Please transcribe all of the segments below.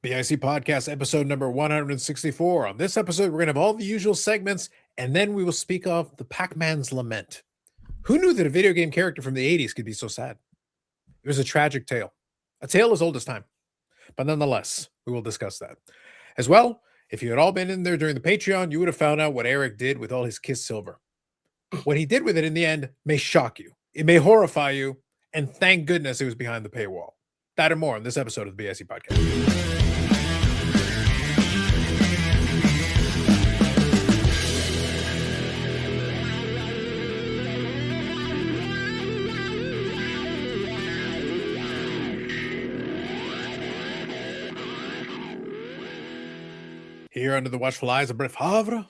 BIC Podcast, episode number 164. On this episode, we're going to have all the usual segments, and then we will speak of the Packman's Lament. Who knew that a video game character from the 80s could be so sad? It was a tragic tale, a tale as old as time. But nonetheless, we will discuss that. As well, if you had all been in there during the Patreon, you would have found out what Eric did with all his Kiss Silver. What he did with it in the end may shock you. It may horrify you, and thank goodness it was behind the paywall. That and more on this episode of the BIC Podcast. Here under the watchful eyes of Brett Favre.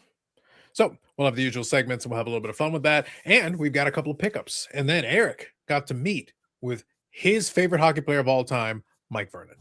So we'll have the usual segments and we'll have a little bit of fun with that. And we've got a couple of pickups. And then Eric got to meet with his favorite hockey player of all time, Mike Vernon.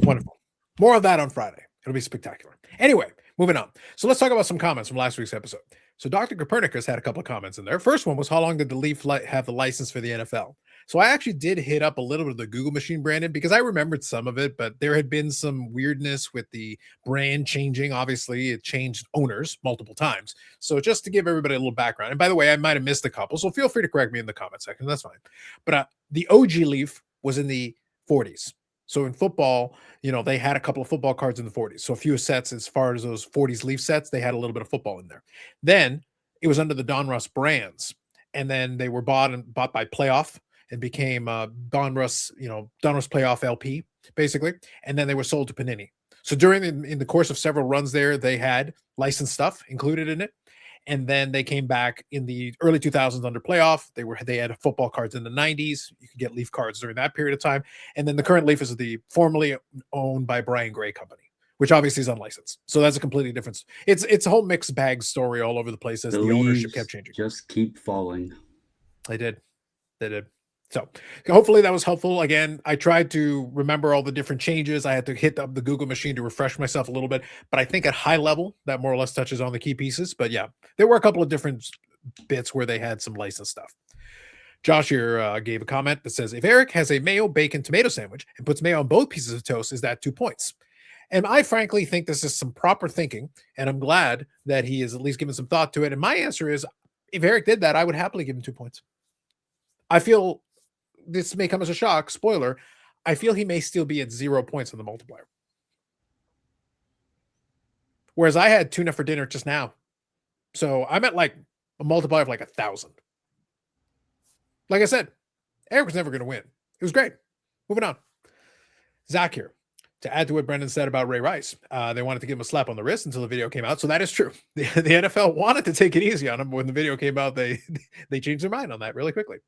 Wonderful. More of that on Friday. It'll be spectacular. Anyway, moving on. So let's talk about some comments from last week's episode. So Dr. Copernicus had a couple of comments in there. First one was, how long did the Leaf have the license for the NFL? So I actually did hit up a little bit of the Google machine, Brandon, because I remembered some of it, but there had been some weirdness with the brand changing. Obviously, it changed owners multiple times. So just to give everybody a little background, and by the way, I might have missed a couple, so feel free to correct me in the comment section. That's fine. But the OG Leaf was in the 40s. So in football, they had a couple of football cards in the 40s. So a few sets as far as those 40s Leaf sets, they had a little bit of football in there. Then it was under the Donruss brands. And then they were bought by Playoff and became Donruss Playoff LP, basically. And then they were sold to Panini. So in the course of several runs there, they had licensed stuff included in it. And then they came back in the early 2000s under Playoff. They had football cards in the 90s. You could get Leaf cards during that period of time. And then the current Leaf is the formerly owned by Brian Gray Company, which obviously is unlicensed. So that's a completely different. It's a whole mixed bag story all over the place as the ownership kept changing. Just keep falling. They did. So hopefully that was helpful. Again, I tried to remember all the different changes. I had to hit up the Google machine to refresh myself a little bit, but I think at high level that more or less touches on the key pieces. But yeah, there were a couple of different bits where they had some licensed stuff. Josh here gave a comment that says, if Eric has a mayo bacon tomato sandwich and puts mayo on both pieces of toast, is that 2 points? And I frankly think this is some proper thinking, and I'm glad that he is at least given some thought to it. And my answer is, if Eric did that, I would happily give him 2 points. I feel this may come as a shock. Spoiler, I feel he may still be at 0 points on the multiplier. Whereas I had tuna for dinner just now. So I'm at like a multiplier of like 1,000. Like I said, Eric was never going to win. It was great. Moving on. Zach here. To add to what Brendan said about Ray Rice, they wanted to give him a slap on the wrist until the video came out. So that is true. The NFL wanted to take it easy on him. But when the video came out, they changed their mind on that really quickly.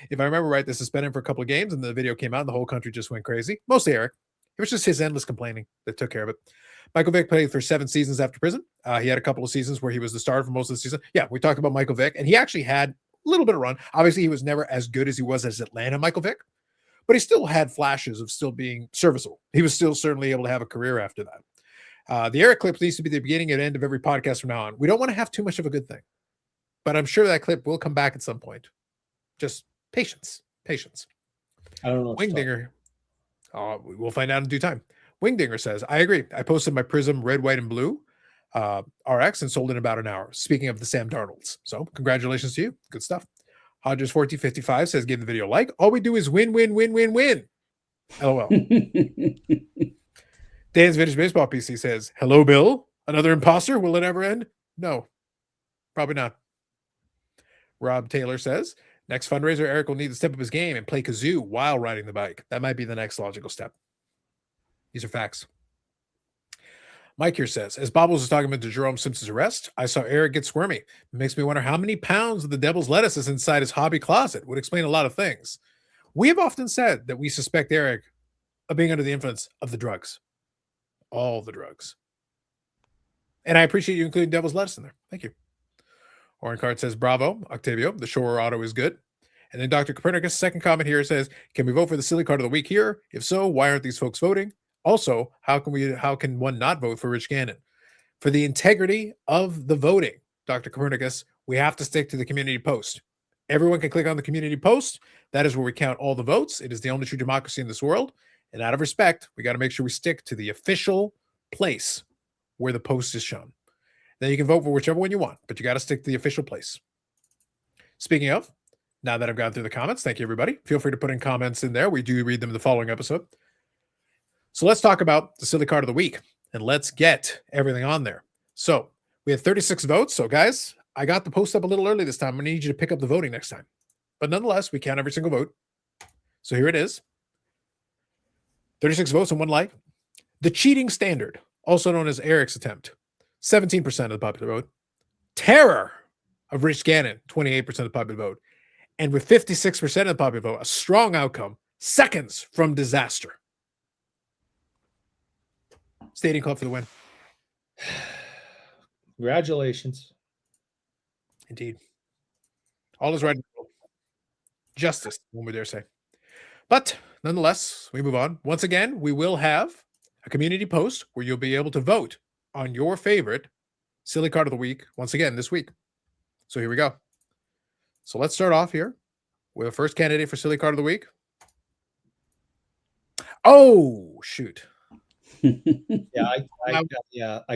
If I remember right, they suspended him for a couple of games, and the video came out, and the whole country just went crazy. Mostly Eric. It was just his endless complaining that took care of it. Michael Vick played for 7 seasons after prison. He had a couple of seasons where he was the starter for most of the season. Yeah, we talked about Michael Vick, and he actually had a little bit of run. Obviously, he was never as good as he was as Atlanta Michael Vick, but he still had flashes of still being serviceable. He was still certainly able to have a career after that. The Eric clip needs to be the beginning and end of every podcast from now on. We don't want to have too much of a good thing, but I'm sure that clip will come back at some point. Just patience. I don't know. Wingdinger. We'll find out in due time. Wingdinger says, I agree. I posted my Prism red, white, and blue RX and sold in about an hour. Speaking of the Sam Darnolds. So congratulations to you. Good stuff. Hodges 1455 says, give the video a like. All we do is win. LOL. Dan's Vintage Baseball PC says, hello, Bill. Another imposter? Will it ever end? No, probably not. Rob Taylor says, next fundraiser, Eric will need to step up his game and play kazoo while riding the bike. That might be the next logical step. These are facts. Mike here says, as Bobbles was talking about Jerome Simpson's arrest, I saw Eric get squirmy. It makes me wonder how many pounds of the devil's lettuce is inside his hobby closet. Would explain a lot of things. We have often said that we suspect Eric of being under the influence of the drugs. All the drugs. And I appreciate you including devil's lettuce in there. Thank you. Oren Card says, bravo, Octavio. The Shore auto is good. And then Dr. Copernicus' second comment here says, can we vote for the silly card of the week here? If so, why aren't these folks voting? Also, how can one not vote for Rich Gannon? For the integrity of the voting, Dr. Copernicus, we have to stick to the community post. Everyone can click on the community post. That is where we count all the votes. It is the only true democracy in this world. And out of respect, we got to make sure we stick to the official place where the post is shown. Then you can vote for whichever one you want, but you got to stick to the official place. Speaking of, now that I've gone through the comments, thank you, everybody. Feel free to put in comments in there. We do read them in the following episode. So let's talk about the silly card of the week, and let's get everything on there. So we had 36 votes. So, guys, I got the post up a little early this time. I'm going to need you to pick up the voting next time. But nonetheless, we count every single vote. So here it is. 36 votes and 1 like. The cheating standard, also known as Eric's attempt, 17% of the popular vote. Terror of Rich Gannon, 28% of the popular vote. And with 56% of the popular vote, a strong outcome, Seconds from Disaster. Stadium Club for the win. Congratulations. Indeed. All is right in the world. Justice, one would dare say. But nonetheless, we move on. Once again, we will have a community post where you'll be able to vote on your favorite silly card of the week once again this week. So here we go. So let's start off here with the first candidate for silly card of the week. Oh, shoot. I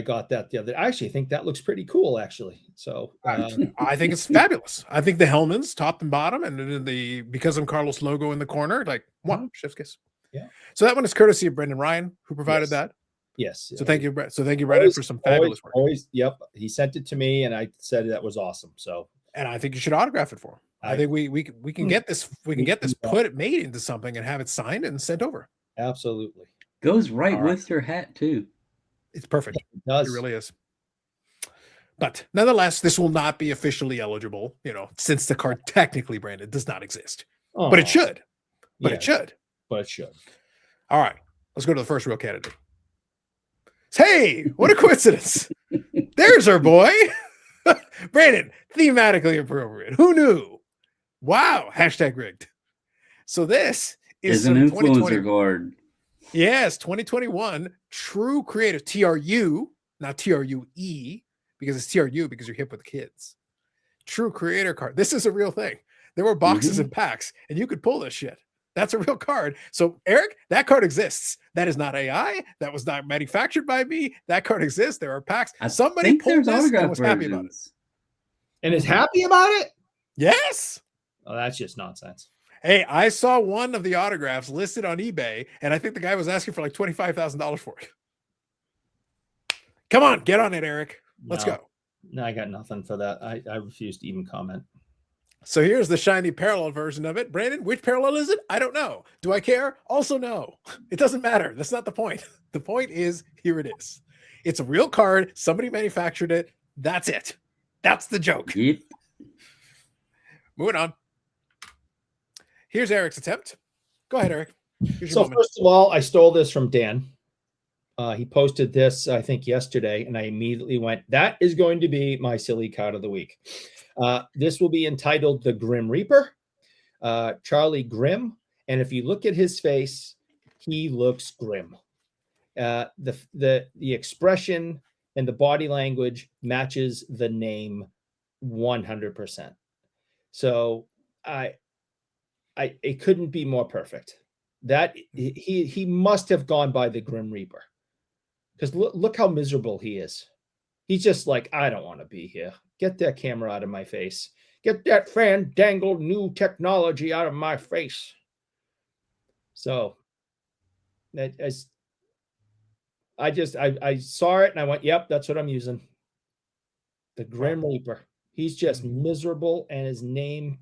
got that the other. I actually think that looks pretty cool, actually. So I think it's fabulous. I think the Hellmans, top and bottom, and then the Because I'm Carlos logo in the corner, like wow, chef's kiss. Yeah. So that one is courtesy of Brendan Ryan, who provided that. Yes. So thank you, Brett. So thank you, Brendan, for some fabulous work. Yep. He sent it to me, and I said that was awesome. So, and I think you should autograph it for him. I think we can get this. We can get this made into something and have it signed and sent over. Absolutely. Goes right with your hat too. It's perfect. It does. It really is. But nonetheless, this will not be officially eligible, since the card technically, Brandon, does not exist. But it should. It should. But it should. All right. Let's go to the first real candidate. Hey, what a coincidence. There's our boy. Brandon, thematically appropriate. Who knew? Wow. Hashtag rigged. So this is an influencer card. Yes, 2021 True Creative, TRU, not TRUE, because it's TRU because you're hip with the kids. True Creator card. This is a real thing. There were boxes and packs, and you could pull this shit. That's a real card. So, Eric, that card exists. That is not AI. That was not manufactured by me. That card exists. There are packs. Somebody pulled this and was happy about it. And is happy about it? Yes. Oh, that's just nonsense. Hey, I saw one of the autographs listed on eBay, and I think the guy was asking for like $25,000 for it. Come on, get on it, Eric. Let's go. No, I got nothing for that. I refuse to even comment. So here's the shiny parallel version of it. Brandon, which parallel is it? I don't know. Do I care? Also, no. It doesn't matter. That's not the point. The point is, here it is. It's a real card. Somebody manufactured it. That's it. That's the joke. Yep. Moving on. Here's Eric's attempt. Go ahead, Eric. So first of all, I stole this from Dan. He posted this, I think, yesterday, and I immediately went, that is going to be my silly card of the week. This will be entitled The Grim Reaper, Charlie Grim. And if you look at his face, he looks grim. The expression and the body language matches the name 100%. So it couldn't be more perfect. That he must have gone by the Grim Reaper, because look how miserable he is. He's just like, I don't want to be here. Get that camera out of my face. Get that fandangled new technology out of my face. So I saw it and I went, yep, that's what I'm using. The Grim Reaper. He's just miserable, and his name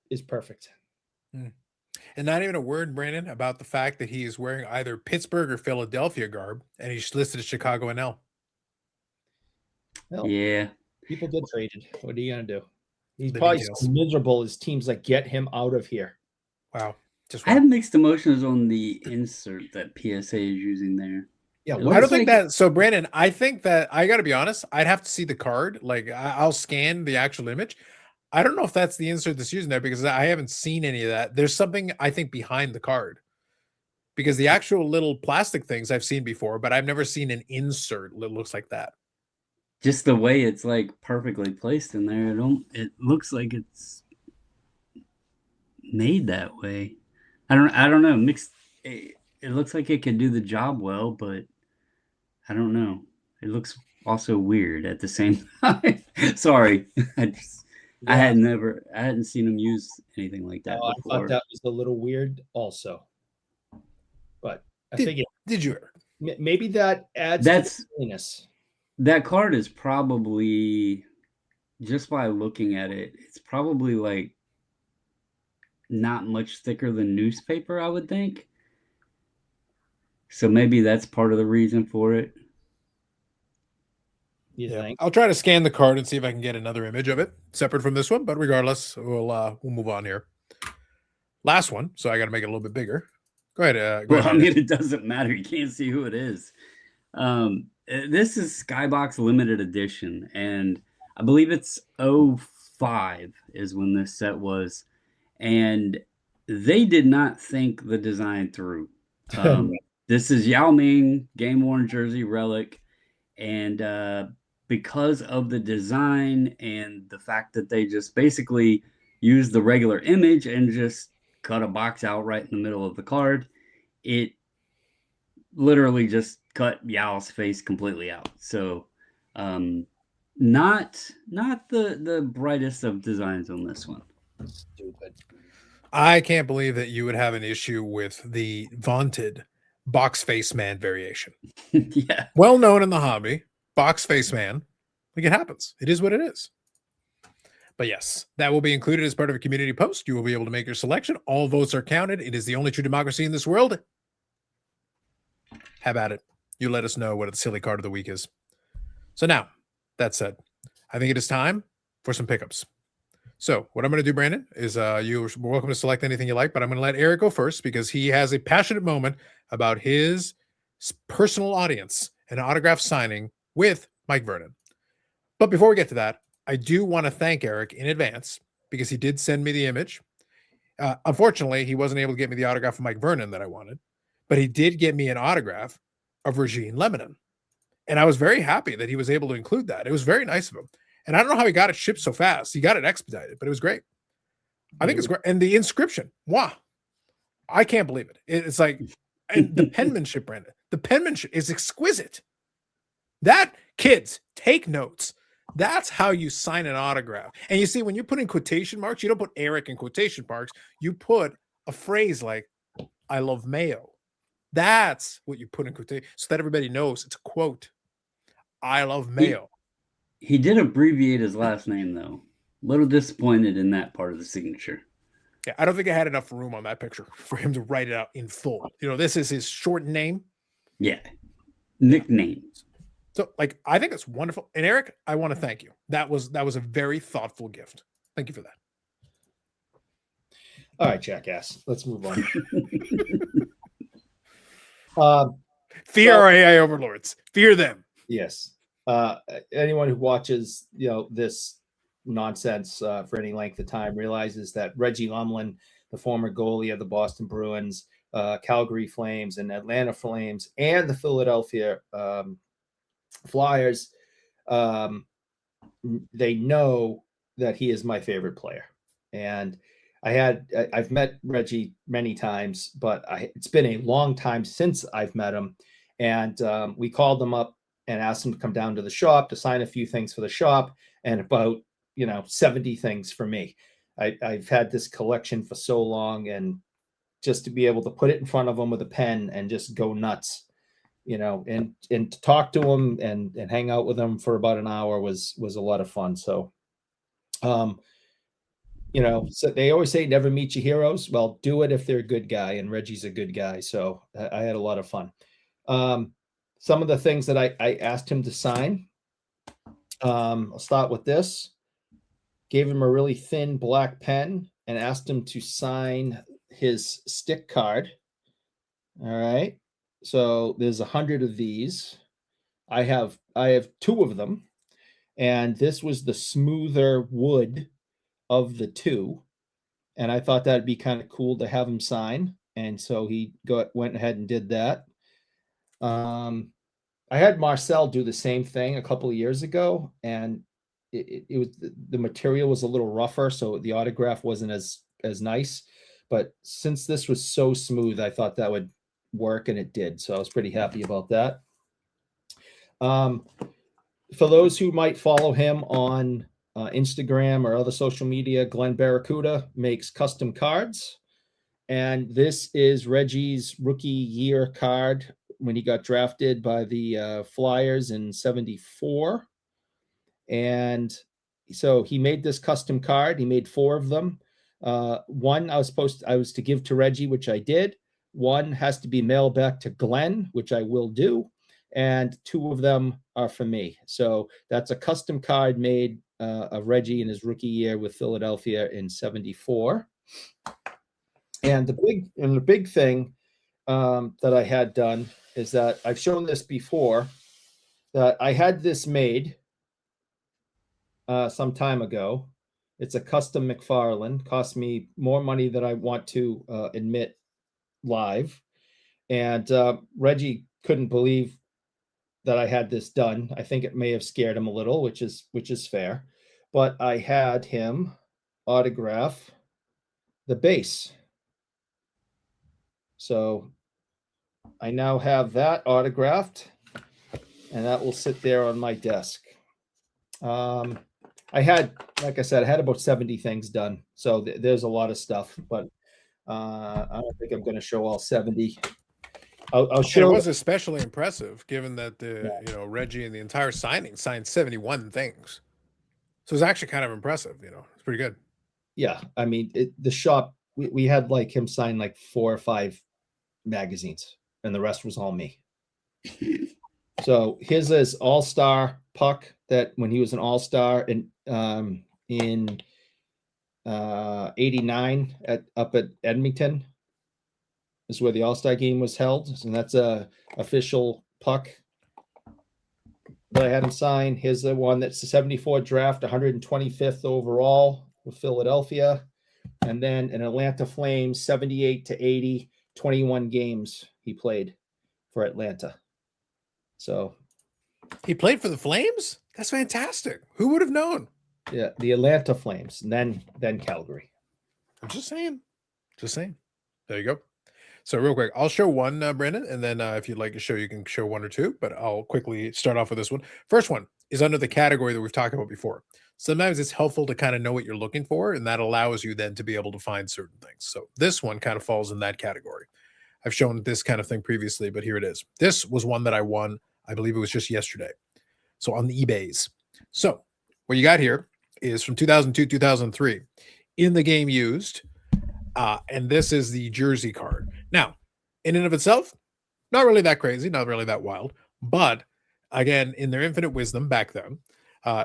is perfect. And not even a word, Brandon, about the fact that he is wearing either Pittsburgh or Philadelphia garb, and he's listed as Chicago NL. Well, yeah. People get traded. What are you going to do? He's probably so miserable as teams like get him out of here. Wow. I have mixed emotions on the insert that PSA is using there. Yeah, I don't think that. So, Brandon, I think that I got to be honest. I'd have to see the card. Like, I'll scan the actual image. I don't know if that's the insert that's using there, because I haven't seen any of that. There's something, I think, behind the card, because the actual little plastic things I've seen before, but I've never seen an insert that looks like that. Just the way it's like perfectly placed in there. It looks like it's made that way. I don't know. Mixed. it looks like it could do the job well, but I don't know. It looks also weird at the same time. Sorry. I Yeah. hadn't seen him use anything like that I thought before. that was a little weird also. But I Did, figured did you? maybe that adds That's to the silliness. that card is probably, just by looking at it, it's probably like not much thicker than newspaper, I would think. So maybe that's part of the reason for it. You think? I'll try to scan the card and see if I can get another image of it separate from this one. But regardless, we'll move on here. Last one, so I got to make it a little bit bigger. Go ahead. Go Well, ahead. I mean, it doesn't matter. You can't see who it is. This is Skybox Limited Edition, and I believe it's 05 is when this set was, and they did not think the design through. This is Yao Ming, game worn jersey relic, and because of the design and the fact that they just basically used the regular image and just cut a box out right in the middle of the card, it literally just cut Yao's face completely out. So not the brightest of designs on this one. Stupid. I can't believe that you would have an issue with the vaunted box face man variation. Yeah. Well known in the hobby, box face man. Like, it happens. It is what it is. But yes, that will be included as part of a community post. You will be able to make your selection. All votes are counted. It is the only true democracy in this world. Have at it. You let us know what the silly card of the week is. So now, that said, I think it is time for some pickups. So what I'm going to do, Brandon, is you're welcome to select anything you like, but I'm going to let Eric go first because he has a passionate moment about his personal audience and autograph signing with Mike Vernon. But before we get to that, I do want to thank Eric in advance because he did send me the image. Unfortunately, he wasn't able to get me the autograph of Mike Vernon that I wanted, but he did get me an autograph of Regine Lemonin. And I was very happy that he was able to include that. It was very nice of him. And I don't know how he got it shipped so fast. He got it expedited, but it was great. I think it's great. And the inscription, wow. I can't believe it. It's like the penmanship, Brandon. The penmanship is exquisite. That, kids, take notes. That's how you sign an autograph. And you see, when you put in quotation marks, you don't put Eric in quotation marks. You put a phrase like, I love Mayo. That's what you put in quotation so that everybody knows it's a quote. I love Mayo. He did abbreviate his last name, though. A little disappointed in that part of the signature. Yeah, I don't think I had enough room on that picture for him to write it out in full. You know, this is his short name. Yeah. Nickname. So, like, I think it's wonderful. And Eric, I want to thank you. That was a very thoughtful gift. Thank you for that. All right, jackass. Let's move on. Fear our AI overlords. Fear them. Yes. Anyone who watches, this nonsense for any length of time realizes that Reggie Lemonin, the former goalie of the Boston Bruins, Calgary Flames, and Atlanta Flames, and the Philadelphia Flyers, they know that he is my favorite player. And I've met Reggie many times, but it's been a long time since I've met him. And we called him up and asked him to come down to the shop to sign a few things for the shop and about, 70 things for me. I've had this collection for so long, and just to be able to put it in front of him with a pen and just go nuts, and to talk to him and hang out with him for about an hour was a lot of fun. So, so they always say never meet your heroes. Well, do it if they're a good guy, and Reggie's a good guy. So I had a lot of fun. Some of the things that I asked him to sign, I'll start with this. Gave him a really thin black pen and asked him to sign his stick card. All right. So there's 100 of these. I have 2 of them, and this was the smoother wood of the 2. And I thought that'd be kind of cool to have him sign. And so he went ahead and did that. I had Marcel do the same thing a couple of years ago, and it was the material was a little rougher, so the autograph wasn't as nice. But since this was so smooth, I thought that would work, and it did. So I was pretty happy about that. For those who might follow him on Instagram or other social media, Glenn Barracuda makes custom cards. And this is Reggie's rookie year card when he got drafted by the Flyers in '74. And so he made this custom card. He made 4 of them. One I was to give to Reggie, which I did. One has to be mailed back to Glenn, which I will do. And 2 of them are for me. So that's a custom card made of Reggie in his rookie year with Philadelphia in '74. And the big thing that I had done is that I've shown this before, that I had this made some time ago. It's a custom McFarlane. Cost me more money than I want to admit live. And Reggie couldn't believe that I had this done. I think it may have scared him a little, which is fair. But I had him autograph the base. So I now have that autographed, and that will sit there on my desk. I had, like I said, I had about 70 things done. So there's a lot of stuff, but I don't think I'm going to show all 70. I'll show. It was especially impressive given that Reggie and the entire signing signed 71 things. So it's actually kind of impressive. It's pretty good. Yeah. I mean, the shop, we had like him sign like 4 or 5 magazines, and the rest was all me. So his is All-Star Puck, that when he was an All-Star in '89 up at Edmonton is where the All-Star game was held, and that's a official puck that I had him sign. Here's the one that's the '74 draft, 125th overall with Philadelphia, and then an Atlanta Flames 78-80, 21 games he played for Atlanta. So he played for the Flames? That's fantastic. Who would have known? Yeah, the Atlanta Flames, and then Calgary. I'm just saying. There you go. So real quick, I'll show one, Brandon, and then if you'd like to show, you can show 1 or 2, but I'll quickly start off with this one. First one is under the category that we've talked about before. Sometimes it's helpful to kind of know what you're looking for, and that allows you then to be able to find certain things. So this one kind of falls in that category. I've shown this kind of thing previously, but here it is. This was one that I won. I believe it was just yesterday. So on the eBays. So what you got here is from 2002, 2003 in the game used. And this is the jersey card. Now, in and of itself, not really that crazy, not really that wild. But again, in their infinite wisdom back then,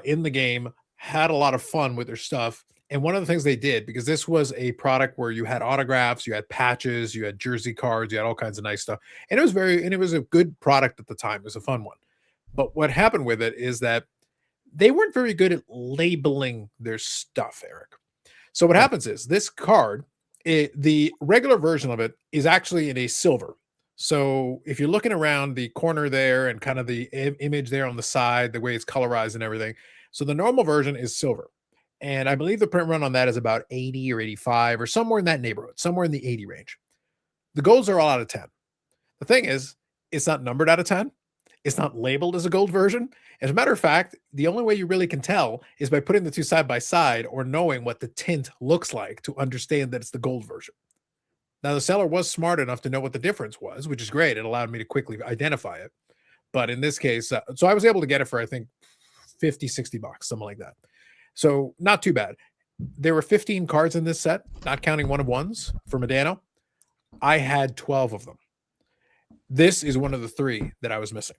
in the game, had a lot of fun with their stuff. And one of the things they did, because this was a product where you had autographs, you had patches, you had jersey cards, you had all kinds of nice stuff. And it was a good product at the time. It was a fun one. But what happened with it is that they weren't very good at labeling their stuff, Eric. So what happens is this card, the regular version of it is actually in a silver. So if you're looking around the corner there and kind of the image there on the side, the way it's colorized and everything. So the normal version is silver. And I believe the print run on that is about 80 or 85 or somewhere in that neighborhood, somewhere in the 80 range. The golds are all out of 10. The thing is, it's not numbered out of 10. It's not labeled as a gold version. As a matter of fact, the only way you really can tell is by putting the two side by side or knowing what the tint looks like to understand that it's the gold version. Now, the seller was smart enough to know what the difference was, which is great. It allowed me to quickly identify it. But in this case, so I was able to get it for, I think, 50, 60 bucks, something like that. So not too bad. There were 15 cards in this set, not counting 1-of-1s for Modano. I had 12 of them. This is one of the 3 that I was missing.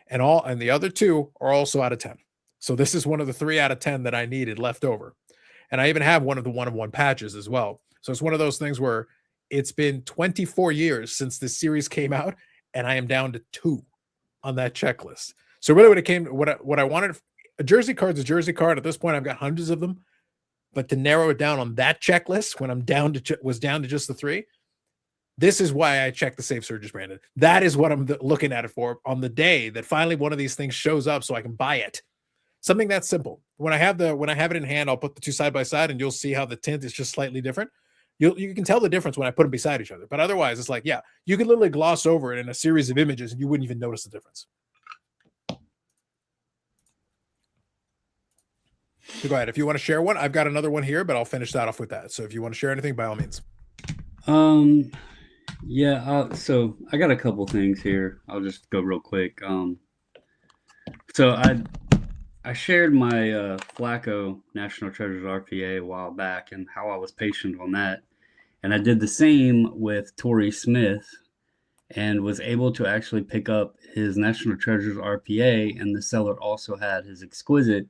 And the other 2 are also out of 10. So this is one of the 3 out of 10 that I needed left over. And I even have one of the 1-of-1 patches as well. So it's one of those things where it's been 24 years since this series came out, and I am down to 2 on that checklist. So really what I wanted, a jersey card's a jersey card. At this point, I've got hundreds of them. But to narrow it down on that checklist when I'm down to just the 3, this is why I check the safe searches, Brandon. That is what I'm looking at it for on the day that finally one of these things shows up so I can buy it. Something that's simple. When I have it in hand, I'll put the 2 side by side and you'll see how the tint is just slightly different. You can tell the difference when I put them beside each other. But otherwise, it's like, yeah, you could literally gloss over it in a series of images and you wouldn't even notice the difference. So go ahead. If you want to share one, I've got another one here, but I'll finish that off with that. So if you want to share anything, by all means. Yeah, so I got a couple things here. I'll just go real quick. So I shared my Flacco National Treasures RPA a while back and how I was patient on that. And I did the same with Torrey Smith and was able to actually pick up his National Treasures RPA, and the seller also had his Exquisite.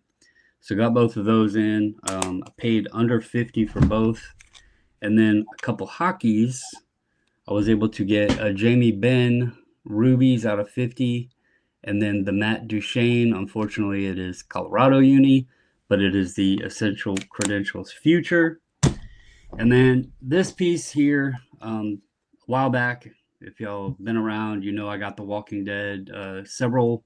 So got both of those in. I paid under 50 for both. And then a couple hockeys. I was able to get a Jamie Benn Rubies out of 50. And then the Matt Duchesne, unfortunately, it is Colorado Uni, but it is the Essential Credentials Future. And then this piece here, a while back, if y'all have been around, you know I got The Walking Dead, several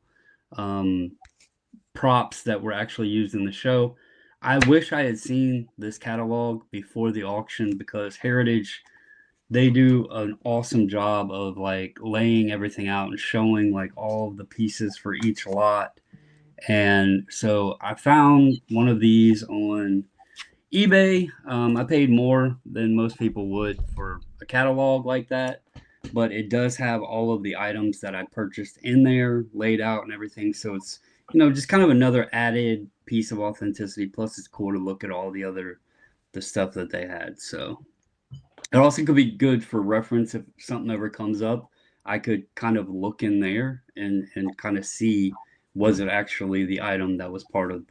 props that were actually used in the show. I wish I had seen this catalog before the auction, because Heritage, they do an awesome job of like laying everything out and showing like all of the pieces for each lot. And so I found one of these on eBay. I paid more than most people would for a catalog like that, but it does have all of the items that I purchased in there laid out and everything. So it's, you know, just kind of another added piece of authenticity. Plus it's cool to look at all the stuff that they had. So it also could be good for reference if something ever comes up. I could kind of look in there and kind of see, was it actually the item that was part of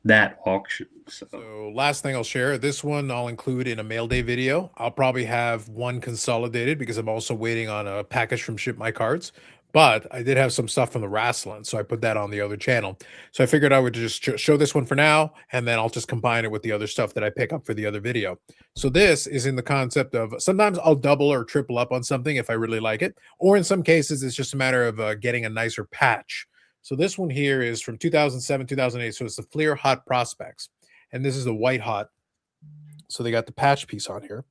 that auction. So last thing I'll share, this one I'll include in a mail day video. I'll probably have one consolidated because I'm also waiting on a package from Ship My Cards. But I did have some stuff from the Wrestling, so I put that on the other channel. So I figured I would just show this one for now, and then I'll just combine it with the other stuff that I pick up for the other video. So this is in the concept of sometimes I'll double or triple up on something if I really like it, or in some cases it's just a matter of getting a nicer patch. So this one here is from 2007, 2008. So it's the Fleer Hot Prospects, and this is the white hot. So they got the patch piece on here,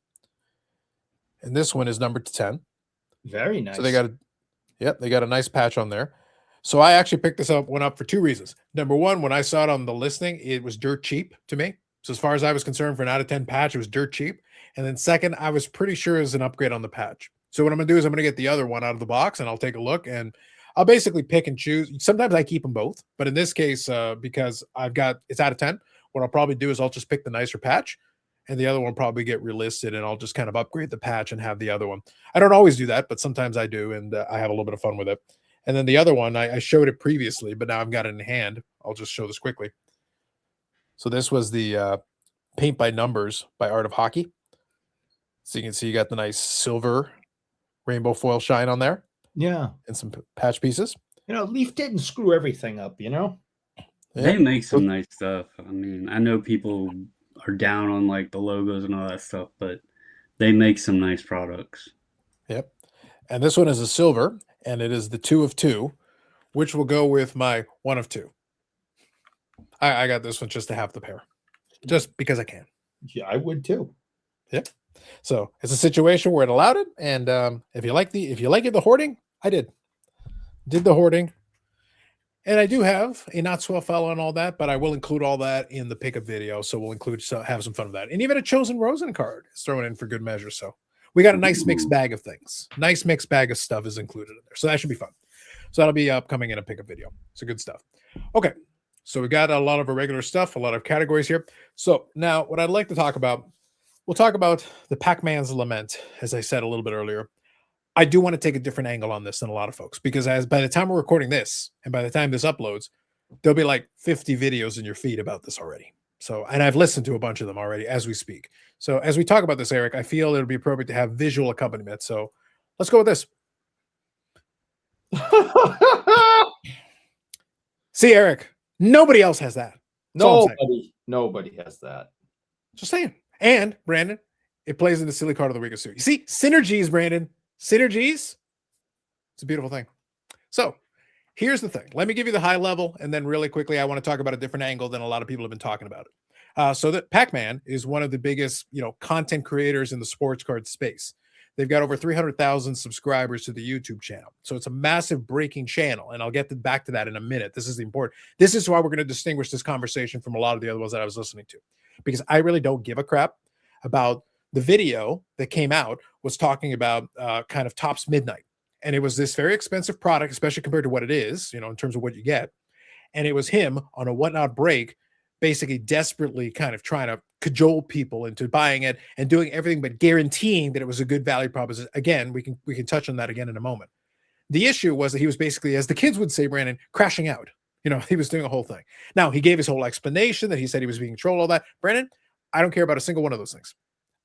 and this one is numbered to 10. Very nice. So they got they got a nice patch on there. So I actually picked this one up for two reasons. Number one, when I saw it on the listing, it was dirt cheap to me. So as far as I was concerned, for an out of 10 patch, it was dirt cheap. And then second, I was pretty sure it was an upgrade on the patch. So what I'm going to do is I'm going to get the other one out of the box, and I'll take a look, and I'll basically pick and choose. Sometimes I keep them both, but in this case, because it's out of 10, what I'll probably do is I'll just pick the nicer patch, and the other one probably get relisted, and I'll just kind of upgrade the patch and have the other one. I don't always do that, but sometimes I do, and I have a little bit of fun with it. And then the other one, I showed it previously, but now I've got it in hand. I'll just show this quickly. So this was the Paint by Numbers by Art of Hockey. So you can see you got the nice silver rainbow foil shine on there. Yeah. And some patch pieces. You know, Leaf didn't screw everything up, you know? Yeah. They make some nice stuff. I mean, I know people are down on like the logos and all that stuff, but they make some nice products. Yep. And this one is a silver, and it is the 2 of 2, which will go with my 1 of 2. I got this one just to have the pair, just because I can. Yeah, I would too. Yep. So it's a situation where it allowed it, and if you like the hoarding, I did the hoarding. And I do have a not swell fella and all that, but I will include all that in the pickup video. So we'll have some fun with that. And even a Chosen Rosen card is thrown in for good measure. So we got a nice mixed bag of things. Nice mixed bag of stuff is included in there. So that should be fun. So that'll be upcoming in a pickup video. So good stuff. Okay. So we got a lot of irregular stuff, a lot of categories here. So now what I'd like to talk about, we'll talk about the Packman's Lament, as I said a little bit earlier. I do want to take a different angle on this than a lot of folks, because by the time we're recording this and by the time this uploads, there'll be like 50 videos in your feed about this already. So, and I've listened to a bunch of them already as we speak. So as we talk about this, Eric, I feel it'll be appropriate to have visual accompaniment. So let's go with this. See, Eric, nobody else has that. Nobody has that. Just saying. And Brandon, it plays in the silly card of the week of series. You see, synergies, Brandon. Synergies. It's a beautiful thing. So here's the thing. Let me give you the high level, and then really quickly, I want to talk about a different angle than a lot of people have been talking about it. So that Packman is one of the biggest, content creators in the sports card space. They've got over 300,000 subscribers to the YouTube channel. So it's a massive breaking channel. And I'll get back to that in a minute. This is important. This is why we're going to distinguish this conversation from a lot of the other ones that I was listening to, because I really don't give a crap about the video that came out was talking about kind of Topps Midnight. And it was this very expensive product, especially compared to what it is, in terms of what you get. And it was him on a whatnot break, basically desperately kind of trying to cajole people into buying it and doing everything but guaranteeing that it was a good value proposition. Again, we can touch on that again in a moment. The issue was that he was basically, as the kids would say, Brandon, crashing out. He was doing a whole thing. Now, he gave his whole explanation that he said he was being trolled, all that. Brandon, I don't care about a single one of those things.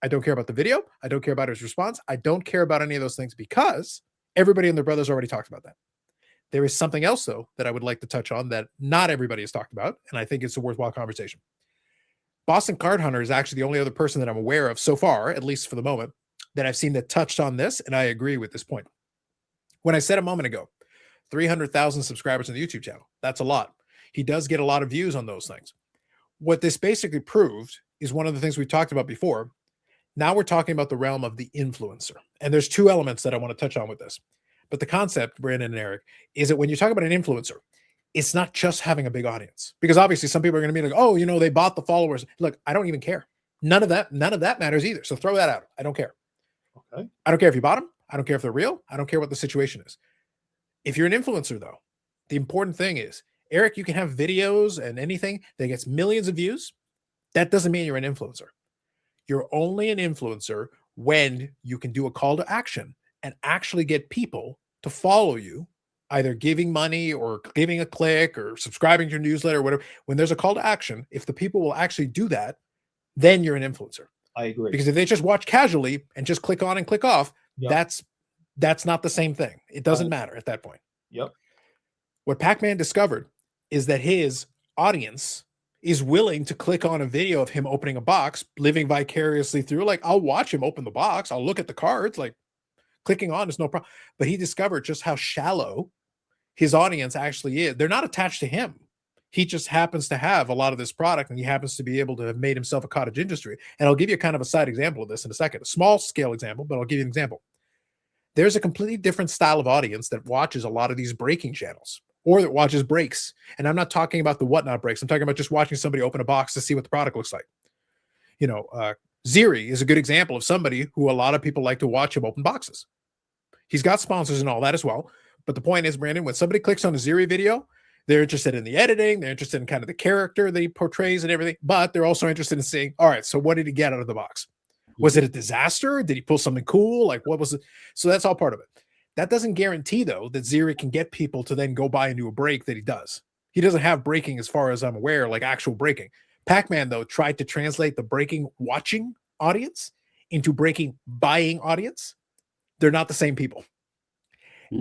I don't care about the video. I don't care about his response. I don't care about any of those things because everybody and their brothers already talked about that. There is something else, though, that I would like to touch on that not everybody has talked about, and I think it's a worthwhile conversation. Boston Card Hunter is actually the only other person that I'm aware of so far, at least for the moment, that I've seen that touched on this, and I agree with this point. When I said a moment ago, 300,000 subscribers on the YouTube channel, that's a lot. He does get a lot of views on those things. What this basically proved is one of the things we talked about before. Now we're talking about the realm of the influencer, and there's two elements that I want to touch on with this. But the concept, Brandon and Eric, is that when you talk about an influencer, it's not just having a big audience, because obviously some people are going to be like, oh, they bought the followers. Look, I don't even care. None of that matters either. So throw that out. I don't care. Okay. I don't care if you bought them. I don't care if they're real. I don't care what the situation is. If you're an influencer, though, the important thing is, Eric, you can have videos and anything that gets millions of views. That doesn't mean you're an influencer. You're only an influencer when you can do a call to action and actually get people to follow you, either giving money or giving a click or subscribing to your newsletter or whatever. When there's a call to action, if the people will actually do that, then you're an influencer. I agree. Because if they just watch casually and just click on and click off, that's not the same thing. It doesn't matter at that point. Yep. What Packman discovered is that his audience is willing to click on a video of him opening a box, living vicariously through. Like, I'll watch him open the box. I'll look at the cards. Like, clicking on is no problem. But he discovered just how shallow his audience actually is. They're not attached to him. He just happens to have a lot of this product, and he happens to be able to have made himself a cottage industry. And I'll give you kind of a side example of this in a second, a small scale example, but I'll give you an example. There's a completely different style of audience that watches a lot of these breaking channels or that watches breaks. And I'm not talking about the whatnot breaks. I'm talking about just watching somebody open a box to see what the product looks like. Ziri is a good example of somebody who a lot of people like to watch him open boxes. He's got sponsors and all that as well. But the point is, Brandon, when somebody clicks on a Ziri video, they're interested in the editing. They're interested in kind of the character that he portrays and everything. But they're also interested in seeing, all right, so what did he get out of the box? Was it a disaster? Did he pull something cool? Like, what was it? So that's all part of it. That doesn't guarantee, though, that Ziri can get people to then go buy into a break that he does. He doesn't have breaking, as far as I'm aware, like actual breaking. Pac-Man, though, tried to translate the breaking watching audience into breaking buying audience. They're not the same people.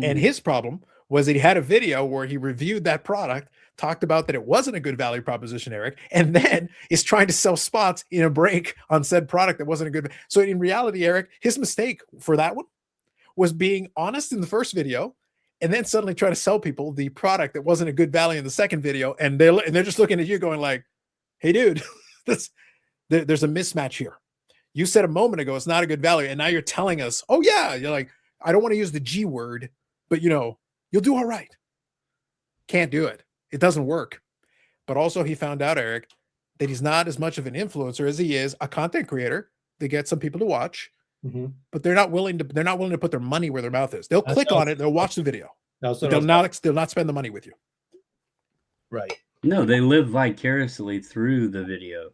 And his problem was that he had a video where he reviewed that product, talked about that it wasn't a good value proposition, Eric, and then is trying to sell spots in a break on said product that wasn't a good. So in reality, Eric, his mistake for that one was being honest in the first video and then suddenly try to sell people the product that wasn't a good value in the second video. And they're just looking at you going like, hey, dude, there's a mismatch here. You said a moment ago it's not a good value, and now you're telling us, oh, yeah, you're like, I don't want to use the G word, but, you'll do all right. Can't do it. It doesn't work. But also he found out, Eric, that he's not as much of an influencer as he is a content creator that gets some people to watch, but they're not willing to put their money where their mouth is. They'll click on it. They'll watch the video. They'll not spend the money with you. Right. No, they live vicariously through the video.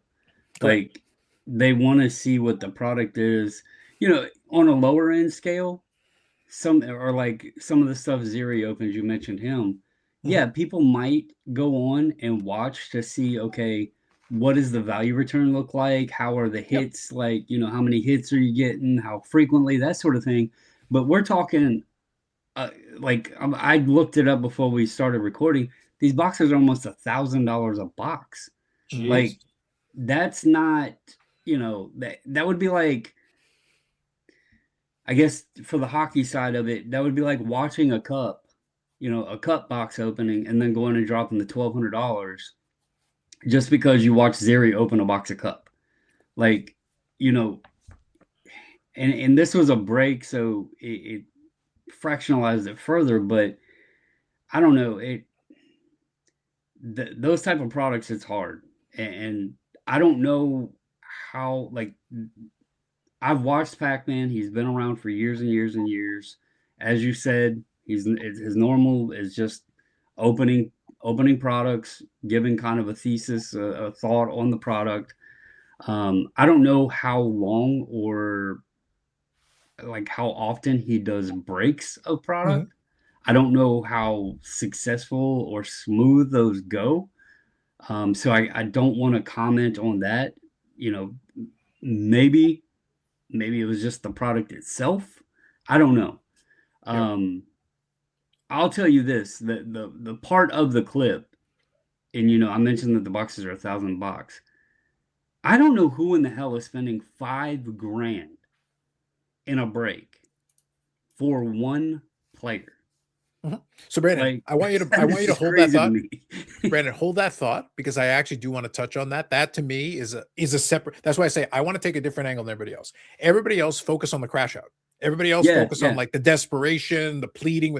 Like, they want to see what the product is. On a lower end scale, some of the stuff Ziri opens, you mentioned him. Yeah, people might go on and watch to see, okay, what does the value return look like? How are the hits? Like, how many hits are you getting? How frequently? That sort of thing. But we're talking, I looked it up before we started recording. These boxes are almost $1,000 a box. Jeez. Like, that's not, that would be like, I guess for the hockey side of it, that would be like watching a cup box opening and then going and dropping the $1,200 just because you watch Zeri open a box of cup. Like, you know, and this was a break, so it fractionalized it further, but I don't know, those type of products, it's hard. And I don't know how, like, I've watched Pac-Man. He's been around for years and years and years. As you said, his normal is just opening products, giving kind of a thesis, a thought on the product. I don't know how long or like how often he does breaks of product. I don't know how successful or smooth those go. So I don't want to comment on that. You know, maybe it was just the product itself. I don't know. I'll tell you this: the part of the clip, and you know, I mentioned that the boxes are $1,000. I don't know who in the hell is spending $5,000 in a break for one player. So Brandon, Like, I want you to is hold that crazy to thought. me. Brandon, hold that thought, because I actually do want to touch on that. That to me is a separate. That's why I say I want to take a different angle than everybody else. Everybody else focus on the crash out. Everybody else focus on like the desperation, the pleading.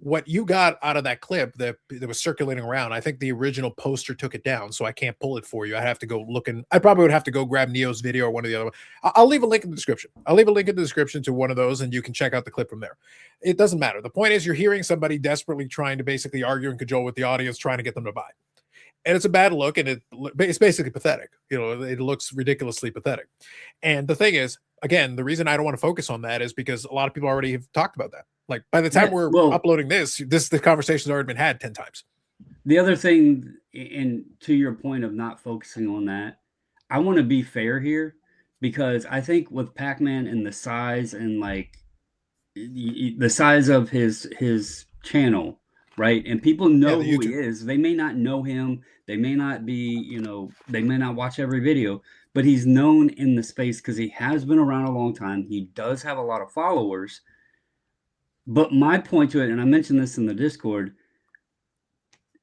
What you got out of that clip that was circulating around, I think the original poster took it down, so I can't pull it for you. I have to go looking. I probably would have to go grab Neo's video or one of the other. I'll leave a link in the description. I'll leave a link in the description to one of those, and you can check out the clip from there. It doesn't matter. The point is, you're hearing somebody desperately trying to basically argue and cajole with the audience, trying to get them to buy. And it's a bad look, and it's basically pathetic. You know, it looks ridiculously pathetic. And the thing is, again, the reason I don't want to focus on that is because a lot of people already have talked about that. Like, by the time we're uploading the conversation's already been had 10 times. The other thing, and to your point of not focusing on that, I want to be fair here, because I think with Pac-Man and the size and like the size of his channel, right? And people know who he is. They may not know him. They may not be, you know, they may not watch every video, but he's known in the space because he has been around a long time. He does have a lot of followers. But my point to it, and I mentioned this in the Discord,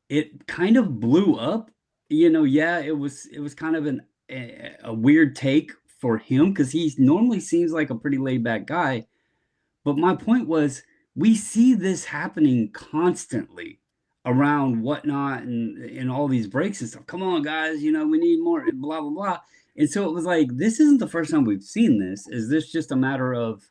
it kind of blew up. You know, yeah, it was kind of a weird take for him, because he normally seems like a pretty laid back guy. But my point was, we see this happening constantly around whatnot and all these breaks and stuff. Come on, guys, you know, we need more, blah, blah, blah. And so it was like, this isn't the first time we've seen this. Is this just a matter of